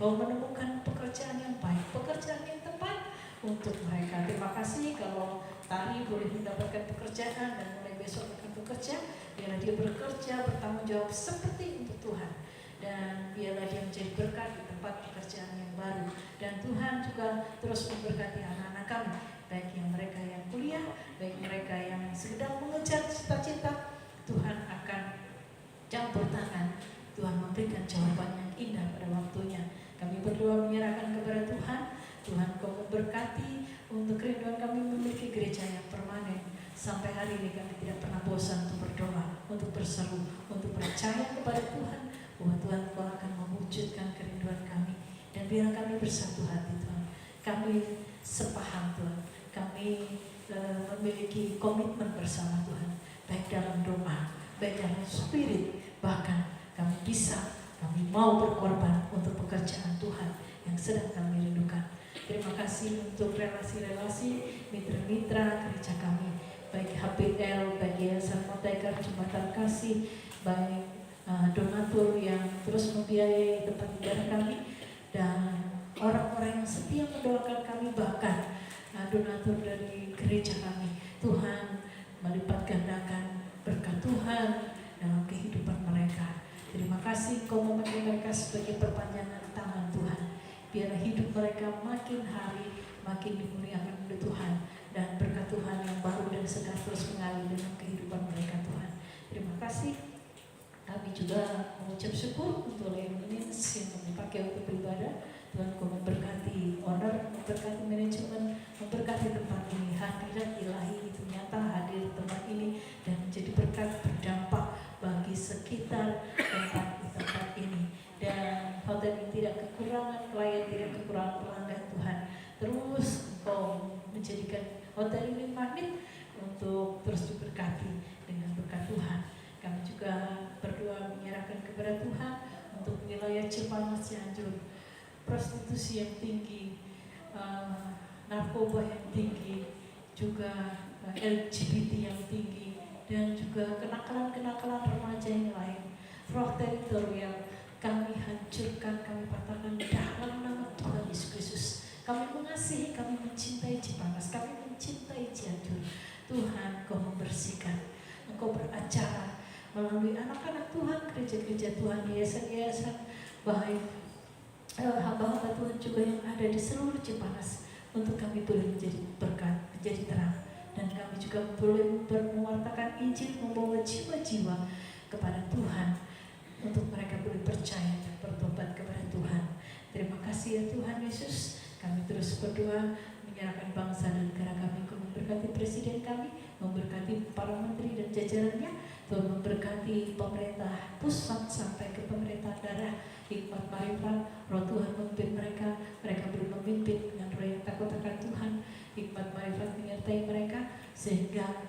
Kau menemukan pekerjaan yang baik, pekerjaan yang tepat untuk mereka. Terima kasih kalau Tari boleh mendapatkan pekerjaan dan mulai besok akan bekerja. Biarlah dia bekerja bertanggung jawab seperti untuk Tuhan. Dan biarlah dia menjadi berkat di tempat pekerjaan yang baru. Dan Tuhan juga terus memberkati anak-anak kami, baik yang mereka yang kuliah, baik mereka yang sedang mengejar cita-cita. Tuhan akan campur tangan, Tuhan memberikan jawaban yang indah pada waktunya. Kami berdoa menyerahkan kepada Tuhan. Tuhan Kau memberkati untuk kerinduan kami memiliki gereja yang permanen. Sampai hari ini kami tidak pernah bosan untuk berdoa, untuk berseru, untuk percaya kepada Tuhan bahwa Tuhan Kau akan mewujudkan kerinduan kami. Dan biar kami bersatu hati Tuhan, kami sepaham Tuhan, kami memiliki komitmen bersama Tuhan, baik dalam doa, baik dalam spirit, bahkan kami mau berkorban untuk pekerjaan Tuhan yang sedang kami rindukan. Terima kasih untuk relasi-relasi mitra-mitra gereja kami, baik HPL, baik Yayasan Montaiker, Jembatan Kasih, baik donatur yang terus membiayai tempat ibadah kami, dan orang-orang yang setia mendoakan kami, bahkan donatur dari gereja kami. Tuhan melipat gandakan berkat Tuhan dalam kehidupan mereka. Terima kasih Kau memakai mereka sebagai perpanjangan tangan Tuhan. Biarlah hidup mereka makin hari makin dimuliakan oleh Tuhan, dan berkat Tuhan yang baru dan segar terus mengalir dalam kehidupan mereka Tuhan. Terima kasih. Kami juga mengucap syukur untuk layanan yang kami pakai untuk beribadah. Tuhan Kau memberkati owner, memberkati manajemen, memberkati tempat ini. Hadirat ilahi itu nyata hadir di tempat ini dan menjadi berkat berdampak bagi sekitar tempat ini. Dan hotel ini tidak kekurangan klien, tidak kekurangan pelanggan Tuhan. Terus Kau menjadikan hotel ini magnet untuk terus diberkati dengan berkat Tuhan. Kami juga berdoa menyerahkan kepada Tuhan untuk wilayah Cipanas, Cianjur, prostitusi yang tinggi, narkoba yang tinggi, juga LGBT yang tinggi, dan juga kenakalan-kenakalan remaja yang lain. Roh teritorial kami hancurkan, kami patahkan dalam nama Tuhan Yesus Kristus. Kami mengasihi, kami mencintai Cipanas, kami mencintai Cianjur. Tuhan Kau membersihkan, Engkau beracara melalui anak-anak Tuhan, gereja-gereja Tuhan, yayasan-yayasan, baik hamba-hamba Tuhan juga yang ada di seluruh Cipanas, untuk kami boleh menjadi berkat, menjadi terang, dan kami juga boleh mewartakan Injil, membawa jiwa-jiwa kepada Tuhan, untuk mereka boleh percaya dan bertobat kepada Tuhan. Terima kasih ya Tuhan Yesus. Kami terus berdoa menyerahkan bangsa dan negara kami. Kau memberkati presiden kami, memberkati para menteri dan jajarannya, Tuhan memberkati pemerintah pusat sampai ke pemerintah daerah. Hikmat marifat, roh Tuhan memimpin mereka, mereka boleh memimpin dengan roh yang takut akan Tuhan. Hikmat marifat menyertai mereka sehingga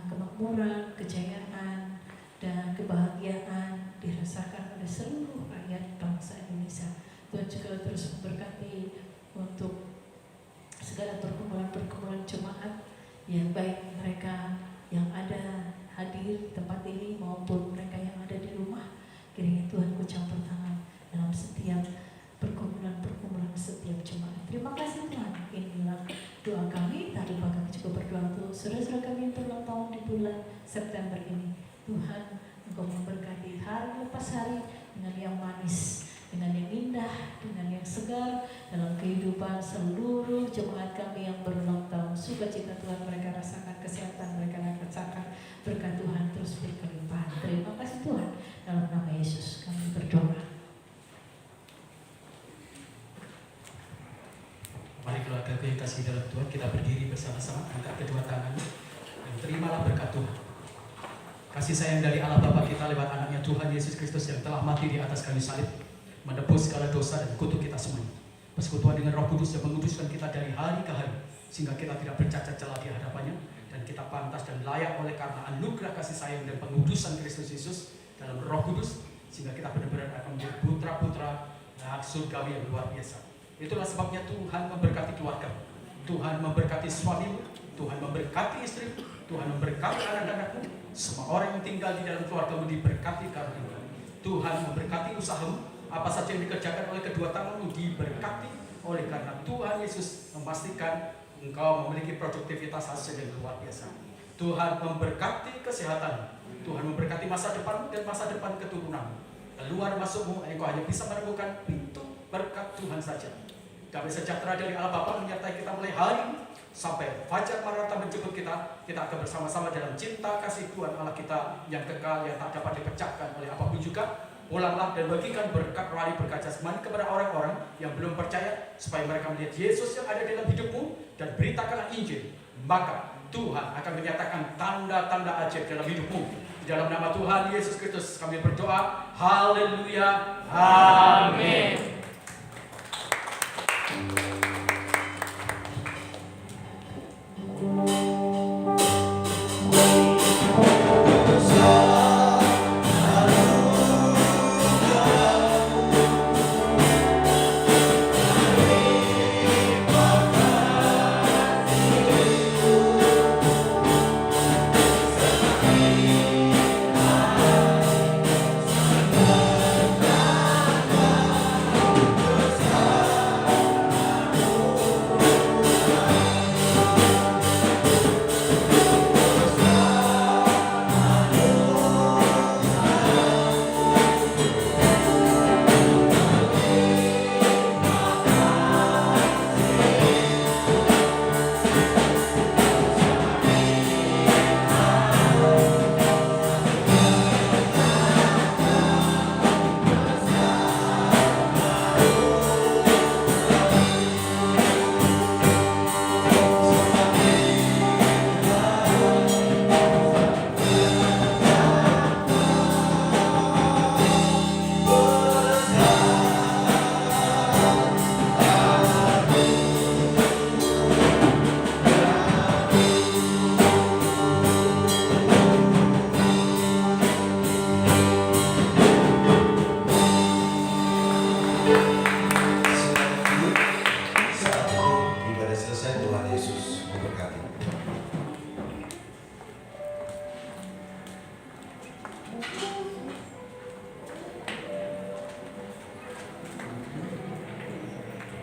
kemakmuran, kejayaan, dan kebahagiaan dirasakan oleh seluruh rakyat bangsa Indonesia. Tuhan juga terus memberkati untuk segala perkumpulan-perkumpulan jemaat yang baik mereka yang ada hadir di tempat ini maupun mereka yang ada di rumah. Kiranya Tuhan Kau campur tangan dalam setiap perkumpulan-perkumpulan setiap jemaat. Terima kasih Tuhan. Inilah doa kami. Tadi kami juga berdoa untuk saudara-saudara kami yang berulang tahun di bulan September ini. Tuhan Engkau memberkati hari lepas hari dengan yang manis, dengan yang indah, dengan yang segar dalam kehidupan seluruh jemaat kami yang berulang tahun. Sukacita Tuhan mereka rasakan, kesehatan mereka rasakan, berkat Tuhan terus berkelimpahan. Terima kasih Tuhan. Dalam nama Yesus kami berdoa. Mari keluarga yang kasih dalam Tuhan, kita berdiri bersama-sama, angkat kedua tangan dan terimalah berkat Tuhan. Kasih sayang dari Allah Bapa kita lewat anaknya Tuhan Yesus Kristus yang telah mati di atas kayu salib, menebus segala dosa dan kutuk kita semuanya. Persekutuan dengan Roh Kudus yang menguduskan kita dari hari ke hari, sehingga kita tidak bercacat celah di hadapannya, dan kita pantas dan layak oleh karena anugerah kasih sayang dan pengudusan Kristus Yesus dalam Roh Kudus, sehingga kita benar-benar akan menjadi putra-putra hak surgawi yang luar biasa. Itulah sebabnya Tuhan memberkati keluarga, Tuhan memberkati suamimu, Tuhan memberkati istri, Tuhan memberkati anak-anakmu. Semua orang yang tinggal di dalam keluargamu diberkati karena Tuhan memberkati usahamu, apa saja yang dikerjakan oleh kedua tanganmu diberkati, oleh karena Tuhan Yesus memastikan engkau memiliki produktivitas hasil yang luar biasa. Tuhan memberkati kesehatan, Tuhan memberkati masa depanmu dan masa depan keturunanmu. Keluar masukmu, engkau hanya bisa menemukan pintu berkat Tuhan saja. Damai sejahtera dari Allah Bapa menyertai kita mulai hari ini sampai fajar Maranatha menjemput kita. Kita akan bersama-sama dalam cinta kasih Tuhan Allah kita yang kekal, yang tak dapat dipecahkan oleh apapun juga. Pulanglah dan bagikan berkat rohani, berkat jasmani kepada orang-orang yang belum percaya, supaya mereka melihat Yesus yang ada dalam hidupmu dan beritakanlah Injil. Maka Tuhan akan menyatakan tanda-tanda ajaib dalam hidupmu. Di dalam nama Tuhan Yesus Kristus kami berdoa. Haleluya. Amin.